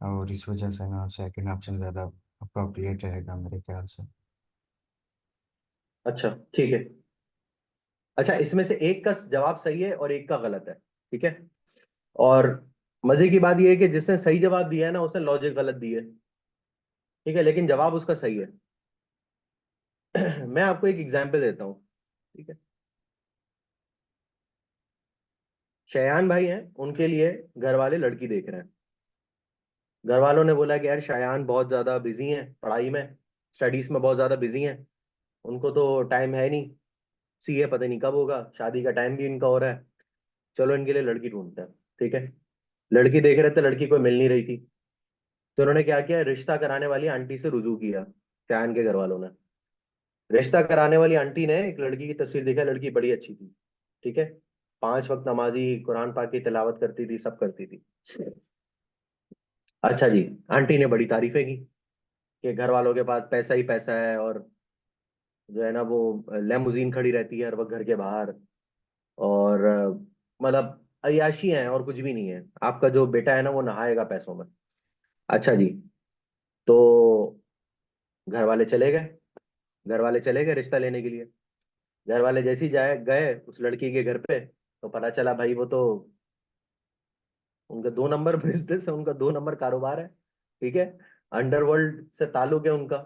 और इस वजह से ना सेकंड ऑप्शन ज़्यादा अप्रोप्रिएट रहेगा मेरे ख्याल से। अच्छा ठीक है। अच्छा, इसमें से एक का जवाब सही है और एक का गलत है, ठीक है। और मजे की बात यह है कि जिसने सही जवाब दिया है ना, उसने लॉजिक गलत दी है, ठीक है, लेकिन जवाब उसका सही है। मैं आपको एक एग्जांपल देता हूँ, ठीक है। शयान भाई हैं, उनके लिए घर वाले लड़की देख रहे हैं। घर वालों ने बोला कि यार शयान बहुत ज्यादा बिजी हैं पढ़ाई में, स्टडीज में बहुत ज्यादा बिजी हैं, उनको तो टाइम है नहीं, सीए पता नहीं कब होगा, शादी का टाइम भी इनका हो रहा है, चलो इनके लिए लड़की ढूंढते हैं, ठीक है। लड़की देख रहे थे, लड़की कोई मिल नहीं रही थी, तो उन्होंने क्या किया, रिश्ता कराने वाली आंटी से रुजू किया, शयान के घर वालों ने। रिश्ता कराने वाली आंटी ने एक लड़की की तस्वीर देखा, लड़की बड़ी अच्छी थी, ठीक है, 5 वक्त नमाजी, कुरान पाक की तिलावत करती थी, सब करती थी। अच्छा जी, आंटी ने बड़ी तारीफें की कि घर वालों के पास पैसा ही पैसा है, और जो है ना वो लेमुजीन खड़ी रहती है हर वक्त घर के बाहर, और मतलब अय्याशी है और कुछ भी नहीं है, आपका जो बेटा है ना वो नहाएगा पैसों में। अच्छा जी, तो घर वाले चले गए, घर वाले चले गए रिश्ता लेने के लिए। घर वाले जैसे ही जाए गए उस लड़की के घर पे, तो पता चला भाई वो तो, उनका 2 नंबर बिजनेस है, उनका 2 नंबर कारोबार है, ठीक है। अंडरवर्ल्ड से ताल्लुक है उनका,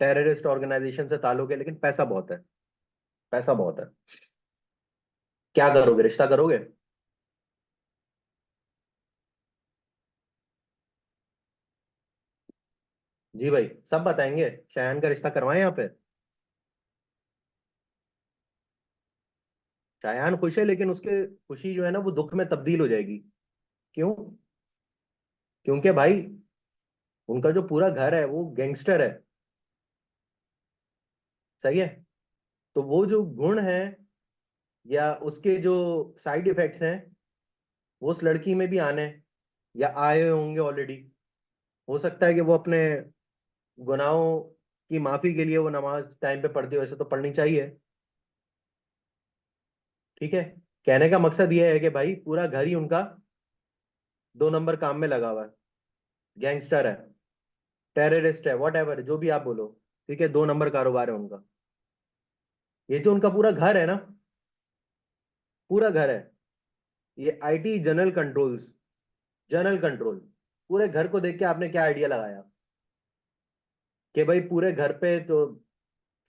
टेररिस्ट ऑर्गेनाइजेशन से ताल्लुक है, लेकिन पैसा बहुत है, पैसा बहुत है। क्या करोगे, रिश्ता करोगे? जी भाई, सब बताएंगे, शयान का रिश्ता करवाएं यहाँ पे। शयान खुश है, लेकिन उसके खुशी जो है ना वो दुख में तब्दील हो जाएगी। क्यों? क्योंकि भाई उनका जो पूरा घर है वो गैंगस्टर है, सही है। तो वो जो गुण है या उसके जो साइड इफेक्ट्स हैं, वो उस लड़की में भी आने या आए होंगे ऑलरेडी। हो सकता है कि वो अपने गुनाहों की माफी के लिए वो नमाज टाइम पे पढ़ती है, वैसे तो पढ़नी चाहिए, ठीक है। कहने का मकसद ये है कि भाई पूरा घर ही उनका 2 नंबर काम में लगा हुआ है, गैंगस्टर है, टेररिस्ट है, वॉट एवर जो भी आप बोलो, ठीक है, 2 नंबर कारोबार है उनका। ये जो उनका पूरा घर है ना, पूरा घर है, ये IT general controls, general control, पूरे घर को देख के आपने क्या आइडिया लगाया कि भाई पूरे घर पे तो,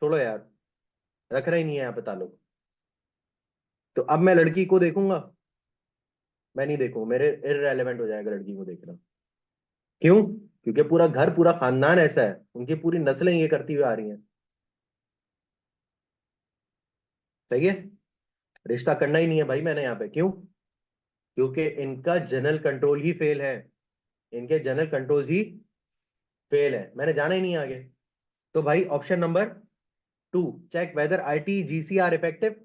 छोड़ो यार, रख रहा ही नहीं है यहाँ पे ताल्लुक। तो अब मैं लड़की को देखूंगा? मैं नहीं देखूंगा, मेरे इररेलेवेंट हो जाएगा लड़की को देखना। क्यों? क्योंकि पूरा घर, पूरा खानदान ऐसा है, उनकी पूरी नस्लें ये करती हुई आ रही हैं, सही है। रिश्ता करना ही नहीं है भाई मैंने यहाँ पे। क्यों? क्योंकि इनका जनरल कंट्रोल ही फेल है, इनके जनरल कंट्रोल ही फेल है, मैंने जाना ही नहीं है आगे। तो भाई option number 2, check whether IT GC are effective.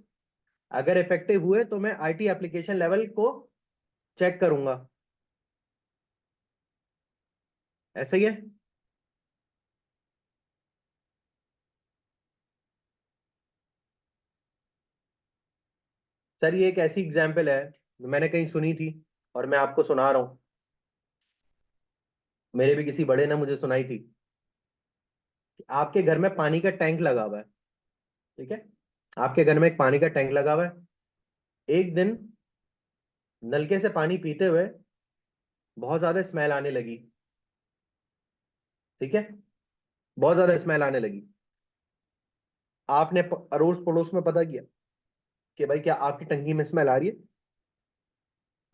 अगर इफेक्टिव हुए तो मैं आईटी एप्लीकेशन लेवल को चेक करूंगा, ऐसा ही है। सर ये एक ऐसी एग्जाम्पल है जो मैंने कहीं सुनी थी और मैं आपको सुना रहा हूं, मेरे भी किसी बड़े ने मुझे सुनाई थी कि आपके घर में पानी का टैंक लगा हुआ है, ठीक है, आपके घर में एक पानी का टैंक लगा हुआ है। एक दिन नलके से पानी पीते हुए बहुत ज्यादा स्मेल आने लगी, ठीक है, बहुत ज्यादा स्मेल आने लगी। आपने अड़ोस पड़ोस में पता किया कि भाई क्या आपकी टंकी में स्मेल आ रही है?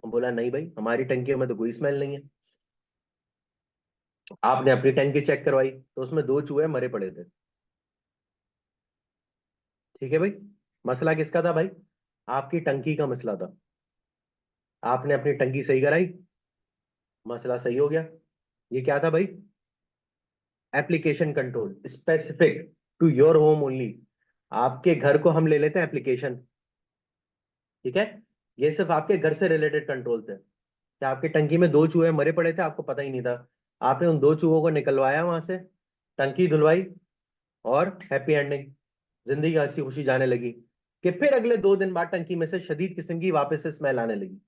बोला नहीं भाई, हमारी टंकी में तो कोई स्मेल नहीं है। आपने अपनी टंकी चेक करवाई तो उसमें 2 चूहे मरे पड़े थे, ठीक है भाई। मसला किसका था भाई? आपकी टंकी का मसला था। आपने अपनी टंकी सही कराई, मसला सही हो गया। ये क्या था भाई? Application control specific to your home only. आपके घर को हम ले लेते हैं एप्लीकेशन, ठीक है। ये सिर्फ आपके घर से रिलेटेड कंट्रोल थे कि आपकी टंकी में 2 चूहे मरे पड़े थे, आपको पता ही नहीं था। आपने उन 2 चूहों को निकलवाया वहां से, टंकी धुलवाई, और हैप्पी एंडिंग, जिंदगी हंसी खुशी जाने लगी। कि फिर अगले 2 दिन बाद टंकी में से शदीद किस्म की वापस से स्मेल आने लगी।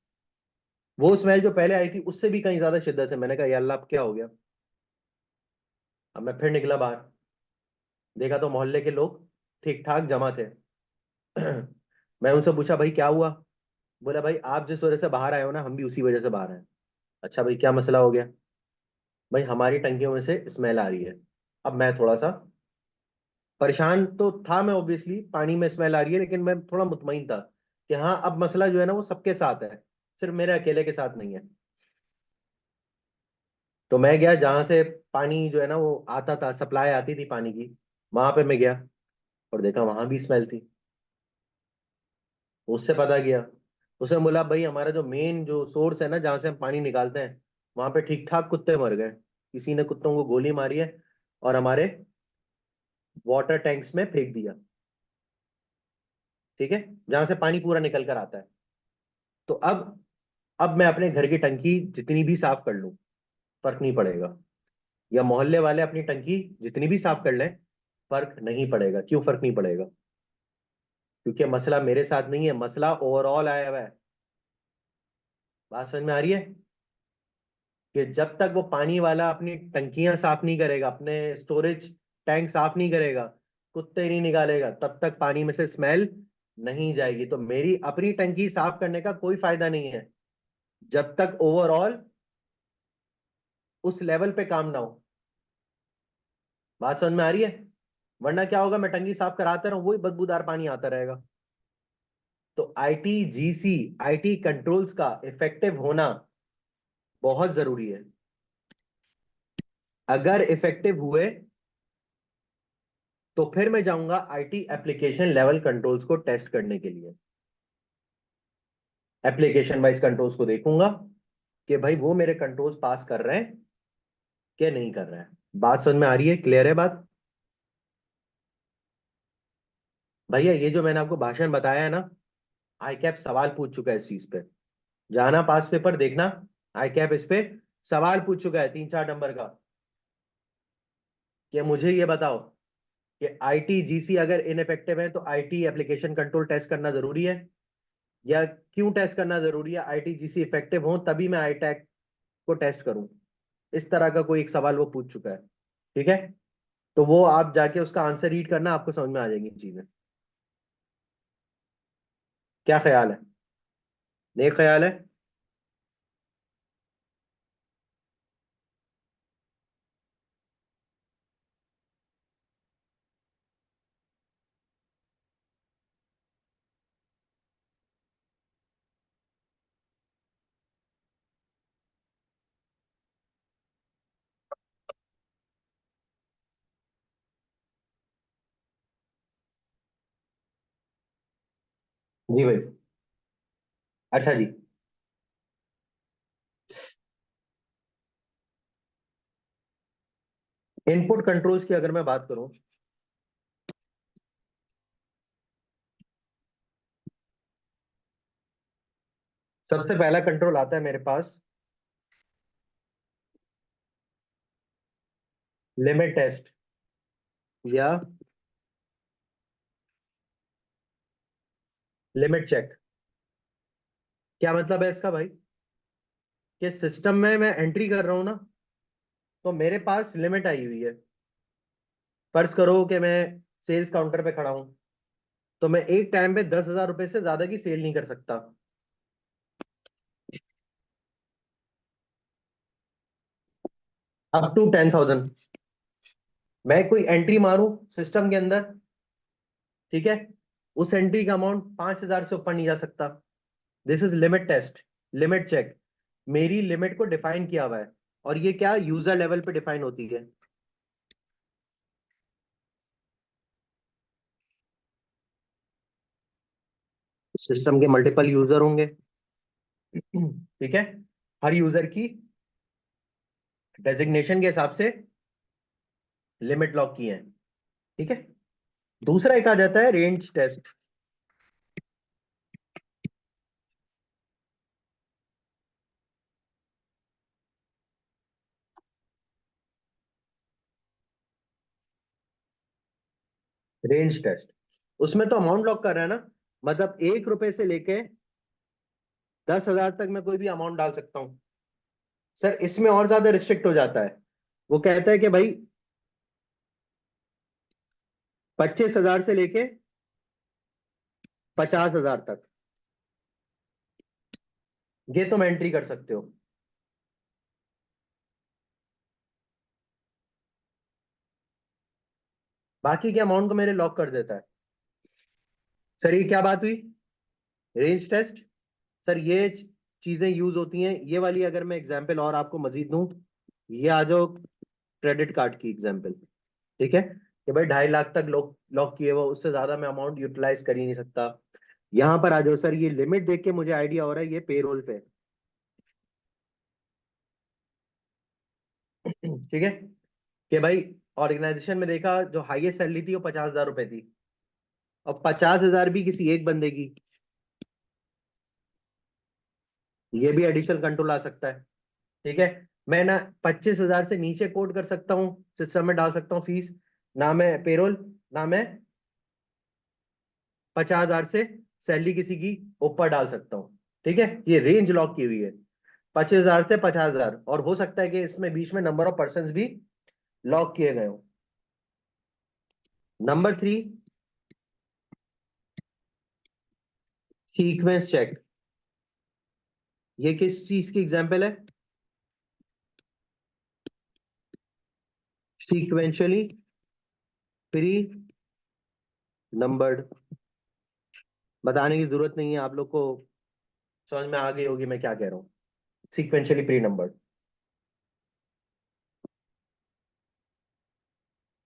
वो स्मेल जो पहले आई थी उससे भी कहीं ज्यादा शिद्दत से। मैंने कहा या अल्लाह अब क्या हो गया। अब मैं फिर निकला बाहर, देखा तो मोहल्ले के लोग ठीक ठाक जमा थे। मैं उनसे पूछा भाई क्या हुआ। बोला भाई आप जिस वजह से बाहर आए हो ना, हम भी उसी वजह से बाहर आए। अच्छा भाई क्या मसला हो गया। भाई हमारी टंकियों में से स्मेल आ रही है। अब मैं थोड़ा सा परेशान तो था, मैं ऑब्वियसली पानी में स्मेल आ रही है, लेकिन मैं थोड़ा मुतमईन था कि हाँ अब मसला जो है ना वो सबके साथ है, सिर्फ मेरे अकेले के साथ नहीं है। तो मैं गया जहां से पानी जो है ना वो आता था, सप्लाई आती थी पानी की, वहां पे मैं गया और देखा वहां भी स्मेल थी। उससे पता किया, उसने बोला भाई हमारा जो मेन जो सोर्स है ना जहाँ से हम पानी निकालते हैं, वहां पे ठीक ठाक कुत्ते मर गए। किसी ने कुत्तों को गोली मारी है और हमारे वाटर टैंक्स में फेंक दिया। ठीक है, जहां से पानी पूरा निकल कर आता है। तो अब मैं अपने घर की टंकी जितनी भी साफ कर लूं, फर्क नहीं पड़ेगा। या मोहल्ले वाले अपनी टंकी जितनी भी साफ कर लें, फर्क नहीं पड़ेगा। क्यों फर्क नहीं पड़ेगा? क्योंकि मसला मेरे साथ नहीं है, मसला ओवरऑल आया हुआ है। बात समझ में आ रही है? कि जब तक वो पानी वाला अपनी टंकियां साफ नहीं करेगा, अपने स्टोरेज टैंक साफ नहीं करेगा, कुत्ते नहीं निकालेगा, तब तक पानी में से स्मेल नहीं जाएगी। तो मेरी अपनी टंकी साफ करने का कोई फायदा नहीं है जब तक ओवरऑल उस लेवल पे काम ना हो। बात समझ में आ रही है? वरना क्या होगा, मैं टंकी साफ कराता रहूं, वही बदबूदार पानी आता रहेगा। तो आईटीजीसी, आईटी कंट्रोल्स का इफेक्टिव होना बहुत जरूरी है। अगर इफेक्टिव हुए तो फिर मैं जाऊंगा आईटी एप्लीकेशन लेवल कंट्रोल्स को टेस्ट करने के लिए। एप्लीकेशन वाइज कंट्रोल्स को देखूंगा कि भाई वो मेरे कंट्रोल्स पास कर रहे हैं कि नहीं कर रहे हैं। बात समझ में आ रही है? क्लियर है बात? भैया ये जो मैंने आपको भाषण बताया है ना, आई कैप सवाल पूछ चुका है इस चीज पे। जाना पास पेपर देखना, आई कैप इस पे सवाल पूछ चुका है 3-4 नंबर का, कि मुझे ये बताओ कि आईटीजीसी अगर इनफेक्टिव है तो आईटी एप्लीकेशन कंट्रोल टेस्ट करना जरूरी है, या क्यों टेस्ट करना जरूरी है? आईटीजीसी इफेक्टिव हो तभी मैं आईटैक को टेस्ट करूं। इस तरह का कोई एक सवाल वो पूछ चुका है। ठीक है, तो वो आप जाके उसका आंसर रीड करना, आपको समझ में आ जाएंगी चीजें। क्या ख्याल है? नेक ख्याल है? जी भाई। अच्छा जी। इनपुट कंट्रोल्स की अगर मैं बात करूं, सबसे पहला कंट्रोल आता है मेरे पास, लिमिट टेस्ट या लिमिट चेक। क्या मतलब है इसका भाई? कि सिस्टम में मैं एंट्री कर रहा हूं ना, तो मेरे पास लिमिट आई हुई है। फर्ज करो कि मैं सेल्स काउंटर पे खड़ा हूं, तो मैं एक टाइम पे 10,000 रुपए से ज्यादा की सेल नहीं कर सकता। अप टू 10,000 मैं कोई एंट्री मारूं सिस्टम के अंदर, ठीक है, उस एंट्री का अमाउंट 5,000 से ऊपर नहीं जा सकता। This is limit test, limit check. मेरी लिमिट को डिफाइन किया हुआ है, और ये क्या यूजर लेवल पे डिफाइन होती है। सिस्टम के मल्टीपल यूजर होंगे, ठीक है, हर यूजर की डेजिग्नेशन के हिसाब से लिमिट लॉक की है। ठीक है, दूसरा एक आ जाता है रेंज टेस्ट। रेंज टेस्ट, उसमें तो अमाउंट लॉक कर रहा है ना, मतलब 1 रुपए से लेके 10,000 तक मैं कोई भी अमाउंट डाल सकता हूं। सर इसमें और ज्यादा रिस्ट्रिक्ट हो जाता है। वो कहता है कि भाई 25,000 से लेके 50,000 तक ये तुम एंट्री कर सकते हो। बाकी के अमाउंट को मेरे लॉक कर देता है। सर ये क्या बात हुई, रेंज टेस्ट। सर ये चीजें यूज होती हैं, ये वाली अगर मैं एग्जांपल और आपको मजीद दूं, ये आ जाओ क्रेडिट कार्ड की एग्जांपल। ठीक है कि भाई 2.5 लाख तक लॉक लॉक किए हुआ, उससे ज्यादा मैं अमाउंट यूटिलाइज कर ही नहीं सकता। यहां पर आ जाओ सर, ये लिमिट देख के मुझे आइडिया हो रहा है ये पेरोल पे। ठीक है कि भाई ऑर्गेनाइजेशन में देखा जो हाईएस्ट सैलरी थी वो 50,000 रुपए थी, और 50,000 भी किसी एक बंदे की, ये भी एडिशनल कंट्रोल आ सकता है। ठीक है, मैं ना 25,000 से नीचे कोड कर सकता हूँ, सिस्टम में डाल सकता हूँ फीस, ना मैं पेरोल, ना मैं 50,000 से सैलरी किसी की ऊपर डाल सकता हूँ। ठीक है, ये रेंज लॉक की हुई है 25,000 से 50,000, और हो सकता है कि इसमें बीच में नंबर ऑफ पर्सन भी लॉक किए गए हो। Number 3, sequence check. ये किस चीज की एग्जाम्पल है, सीक्वेंशियली प्री नंबर्ड। बताने की जरूरत नहीं है, आप लोग को समझ में आ गई होगी मैं क्या कह रहा हूँ। Sequentially pre numbered.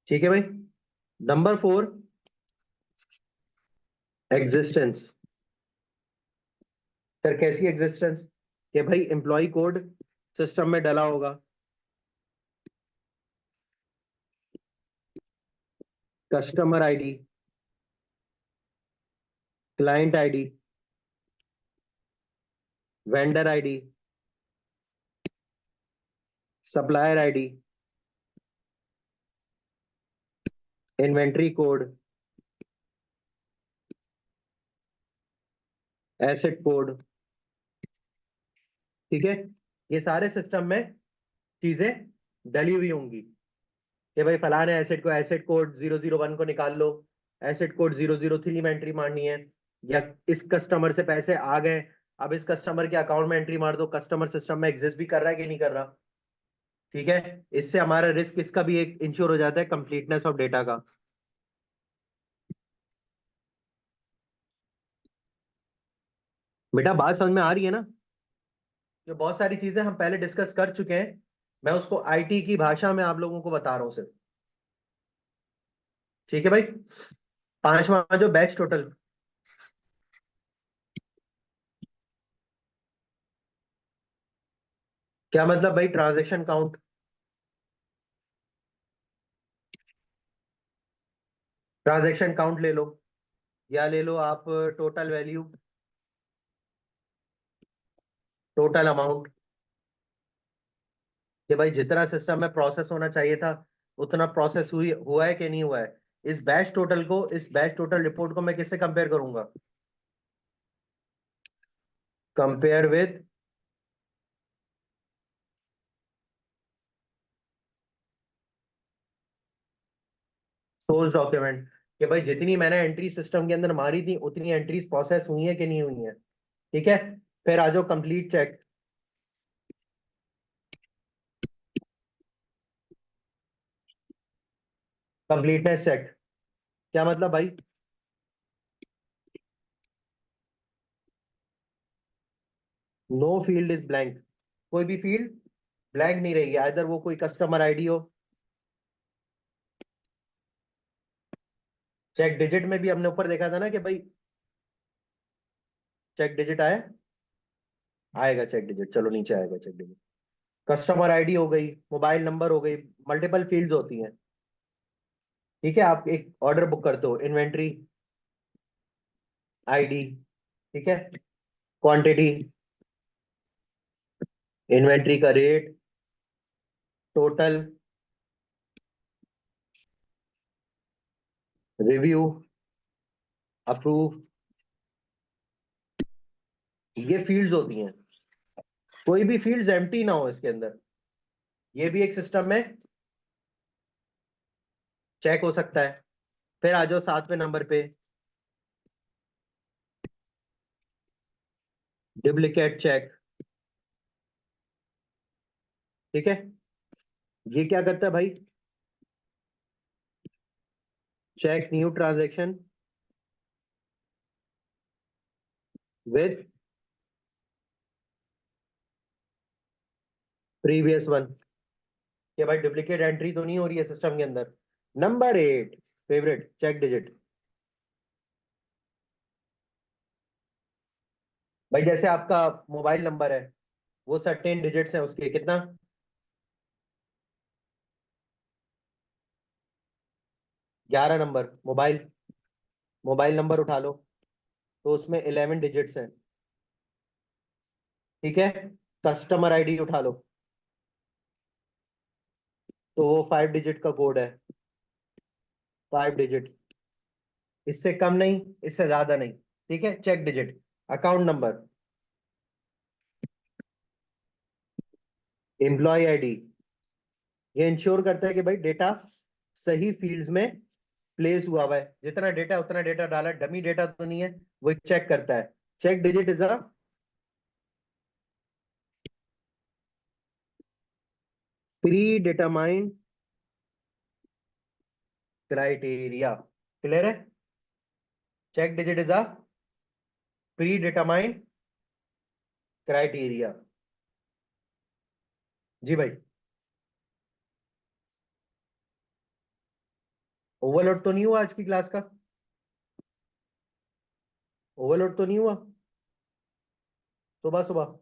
ठीक है भाई। Number 4, existence. सर कैसी एग्जिस्टेंस, कि भाई एम्प्लॉय कोड सिस्टम में डला होगा, customer ID, client ID, vendor ID, supplier ID, inventory code, asset code. ठीक है, ये सारे सिस्टम में चीजें डली हुई होंगी कि भाई फलाने एसेट को एसेट कोड 001 को निकाल लो, एसेट कोड 003 में एंट्री मारनी है, या इस कस्टमर से पैसे आ गए, अब इस कस्टमर के अकाउंट में एंट्री मार दो, कस्टमर सिस्टम में एग्जिस्ट भी कर रहा है कि नहीं कर रहा। ठीक है, इससे हमारा रिस्क इसका भी एक इंश्योर हो जाता है, कंप्लीटनेस ऑफ डेटा का। बेटा बात समझ में आ रही है ना, जो बहुत सारी चीजें हम पहले डिस्कस कर चुके हैं, मैं उसको आईटी की भाषा में आप लोगों को बता रहा हूँ सिर्फ। ठीक है भाई। पांचवा जो बैच टोटल, क्या मतलब भाई, ट्रांजैक्शन काउंट। ट्रांजैक्शन काउंट ले लो, या ले लो आप टोटल वैल्यू, टोटल अमाउंट, कि भाई जितना सिस्टम में प्रोसेस होना चाहिए था उतना प्रोसेस हुई हुआ है कि नहीं हुआ है। इस बैच टोटल को, इस बैच टोटल रिपोर्ट को मैं किससे कंपेयर करूंगा, कंपेयर विद सोर्स डॉक्यूमेंट, कि भाई जितनी मैंने एंट्री सिस्टम के अंदर मारी थी उतनी एंट्रीज प्रोसेस हुई है कि नहीं हुई है। ठीक है, फिर आ जाओ कंप्लीट चेक, कंप्लीटनेस चेक। क्या मतलब भाई, नो फील्ड इज ब्लैंक, कोई भी फील्ड ब्लैंक नहीं रहेगी, इधर वो कोई कस्टमर आईडी हो। चेक डिजिट में भी हमने ऊपर देखा था ना कि भाई चेक डिजिट आया, आएगा चेक डिजिट, चलो नीचे आएगा चेक डिजिट। कस्टमर आईडी हो गई, मोबाइल नंबर हो गई, मल्टीपल फील्ड्स होती हैं। ठीक है, आप एक ऑर्डर बुक करते हो, इन्वेंट्री आईडी, ठीक है, क्वांटिटी, इन्वेंट्री का रेट, टोटल, रिव्यू, अप्रूव, ये फील्ड्स होती हैं, कोई भी फील्ड्स एम्प्टी ना हो इसके अंदर, ये भी एक सिस्टम में चेक हो सकता है। फिर आ जाओ 7वें नंबर पे, डुप्लीकेट चेक। ठीक है, ये क्या करता है भाई, check new transaction with previous one, कि भाई डुप्लीकेट एंट्री तो नहीं हो रही है सिस्टम के अंदर। Number 8 favourite, check digit. भाई जैसे आपका मोबाइल नंबर है, वो सर्टेन डिजिट्स हैं उसके, कितना, 11 नंबर। मोबाइल मोबाइल नंबर उठा लो, तो उसमें 11 डिजिट्स हैं। ठीक है, कस्टमर आईडी उठा लो, तो वो 5 डिजिट का कोड है, 5 डिजिट, इससे कम नहीं, इससे ज्यादा नहीं। ठीक है, check digit. Account number, employ ID, ये इंश्योर करता है कि भाई डेटा सही फील्ड्स में प्लेस हुआ है, जितना डेटा उतना डेटा डाला, डमी डेटा तो नहीं है, वो चेक करता है। Check digit is a predetermined criteria. Clear है, check digit is a predetermined criteria. जी भाई, ओवरलोड तो नहीं हुआ आज की क्लास का, ओवरलोड तो नहीं हुआ सुबह सुबह।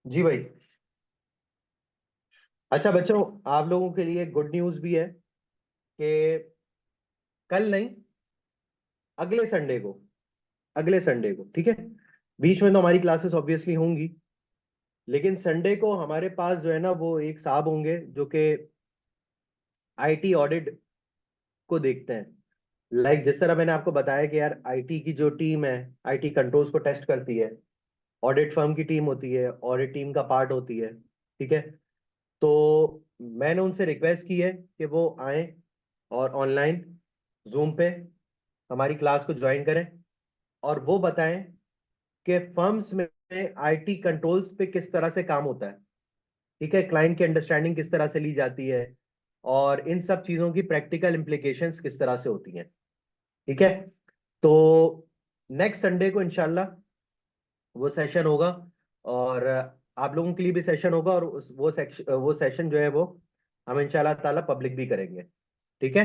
जी भाई। अच्छा बच्चों, आप लोगों के लिए गुड न्यूज भी है कि कल नहीं, अगले संडे को, अगले संडे को, ठीक है, बीच में तो हमारी क्लासेस ऑब्वियसली होंगी, लेकिन संडे को हमारे पास जो है ना, वो एक साहब होंगे जो कि आईटी ऑडिट को देखते हैं। जिस तरह मैंने आपको बताया कि यार आईटी की जो टीम है, आईटी कंट्रोल्स को टेस्ट करती है, ऑडिट फर्म की टीम होती है, ऑडिट टीम का पार्ट होती है। ठीक है, तो मैंने उनसे रिक्वेस्ट की है कि वो आए और ऑनलाइन जूम पे हमारी क्लास को ज्वाइन करें, और वो बताएं कि फर्म्स में आईटी कंट्रोल्स पे किस तरह से काम होता है। ठीक है, क्लाइंट की अंडरस्टैंडिंग किस तरह से ली जाती है, और इन सब चीजों की प्रैक्टिकल इम्प्लीकेशंस किस तरह से होती हैं। ठीक है, तो नेक्स्ट संडे को इंशाल्लाह वो सेशन होगा, और आप लोगों के लिए भी सेशन होगा, और वो सेशन जो है वो हम इंशाल्लाह ताला पब्लिक भी करेंगे। ठीक है,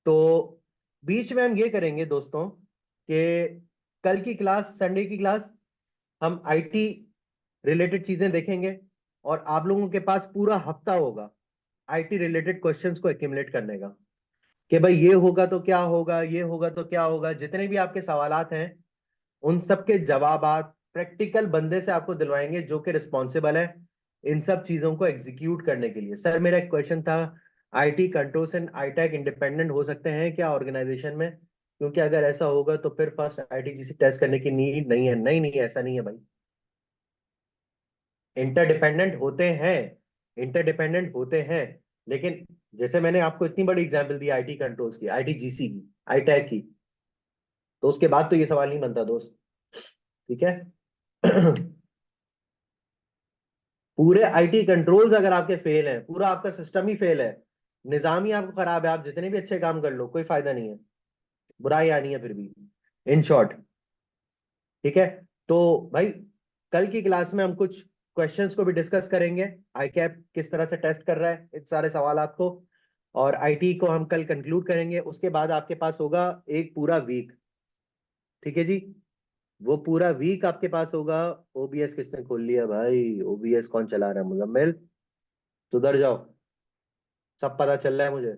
तो बीच में हम ये करेंगे दोस्तों कि कल की क्लास, संडे की क्लास, हम आईटी रिलेटेड चीजें देखेंगे, और आप लोगों के पास पूरा हफ्ता होगा आईटी रिलेटेड क्वेश्चंस को एक्यूमुलेट करने का, कि भाई ये होगा तो क्या होगा, ये होगा तो क्या होगा, जितने भी आपके सवालात हैं उन सब के जवाबात प्रैक्टिकल बंदे से आपको दिलवाएंगे जो कि रिस्पॉन्सिबल है इन सब चीजों को एग्जीक्यूट करने के लिए। सर मेरा एक क्वेश्चन था, आईटी कंट्रोल्स एंड आईटैक इंडिपेंडेंट हो सकते हैं क्या ऑर्गेनाइजेशन में, क्योंकि अगर ऐसा होगा तो फिर फर्स्ट आईटीजीसी टेस्ट करने की नीड नहीं है। नहीं नहीं, ऐसा नहीं है भाई, इंटरडिपेंडेंट होते हैं, इंटरडिपेंडेंट होते हैं, लेकिन जैसे मैंने आपको इतनी बड़ी एग्जांपल दी आईटी कंट्रोल्स की, आईटीजीसी की, आईटैक की, तो उसके बाद तो ये सवाल नहीं बनता दोस्त। ठीक है पूरे आईटी कंट्रोल्स अगर आपके फेल हैं, पूरा आपका सिस्टम ही फेल है, निजाम ही आपको खराब है, आप जितने भी अच्छे काम कर लो कोई फायदा नहीं है, बुराई आनी है फिर भी, इन शॉर्ट। ठीक है, तो भाई कल की क्लास में हम कुछ क्वेश्चंस को भी डिस्कस करेंगे, आई कैप किस तरह से टेस्ट कर रहा है इस सारे सवालात को, और आईटी को हम कल कंक्लूड करेंगे। उसके बाद आपके पास होगा एक पूरा वीक। ठीक है जी, वो पूरा वीक आपके पास होगा। ओबीएस किसने खोल लिया भाई, ओबीएस कौन चला रहा है, मुजम्मिल सुधर जाओ, सब पता चल रहा है मुझे।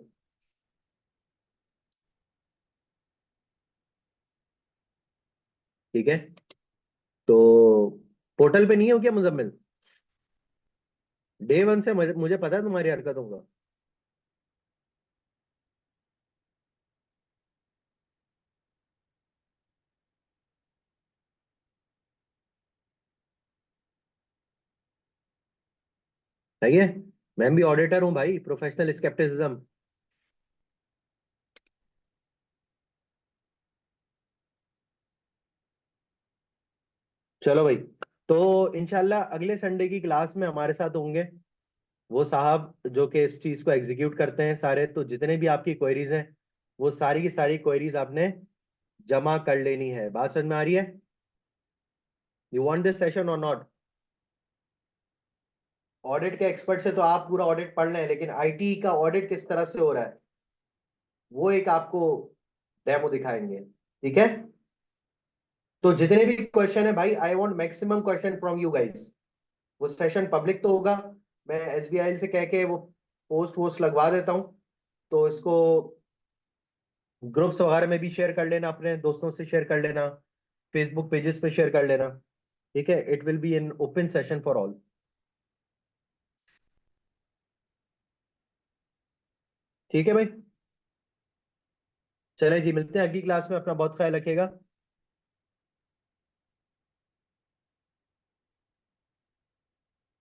ठीक है, तो पोर्टल पे नहीं हो क्या मुजम्मिल, डे वन से मुझे पता है तुम्हारी हरकतों का। सही है। मैं भी ऑडिटर हूँ भाई, प्रोफेशनल स्केप्टिसिज्म। चलो भाई, तो इंशाल्लाह अगले संडे की क्लास में हमारे साथ होंगे वो साहब जो कि इस चीज को एग्जीक्यूट करते हैं सारे। तो जितने भी आपकी क्वेरीज हैं, वो सारी की सारी क्वेरीज आपने जमा कर लेनी है। बात समझ में आ रही है? यू वांट दिस सेशन और नॉट? ऑडिट के एक्सपर्ट से तो आप पूरा ऑडिट पढ़ लें, लेकिन आईटी का ऑडिट किस तरह से हो रहा है वो एक आपको डेमो दिखाएंगे, ठीक है? तो जितने भी क्वेश्चन है भाई, I want maximum question from you guys. वो सेशन पब्लिक तो होगा, मैं एसबीआई से कह के वो पोस्ट वोस्ट लगवा देता हूँ। तो इसको ग्रुप्स वगैरह में भी शेयर कर लेना, अपने दोस्तों से शेयर कर लेना, फेसबुक पेजेस पे शेयर कर लेना, ठीक है? It will be an open session for all. ठीक है भाई, चलें जी, मिलते हैं अगली क्लास में। अपना बहुत ख्याल रखिएगा।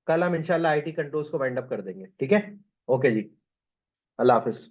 कल हम इंशाल्लाह आईटी कंट्रोल्स को वाइंड अप कर देंगे, ठीक है? ओके जी, अल्लाह हाफिज।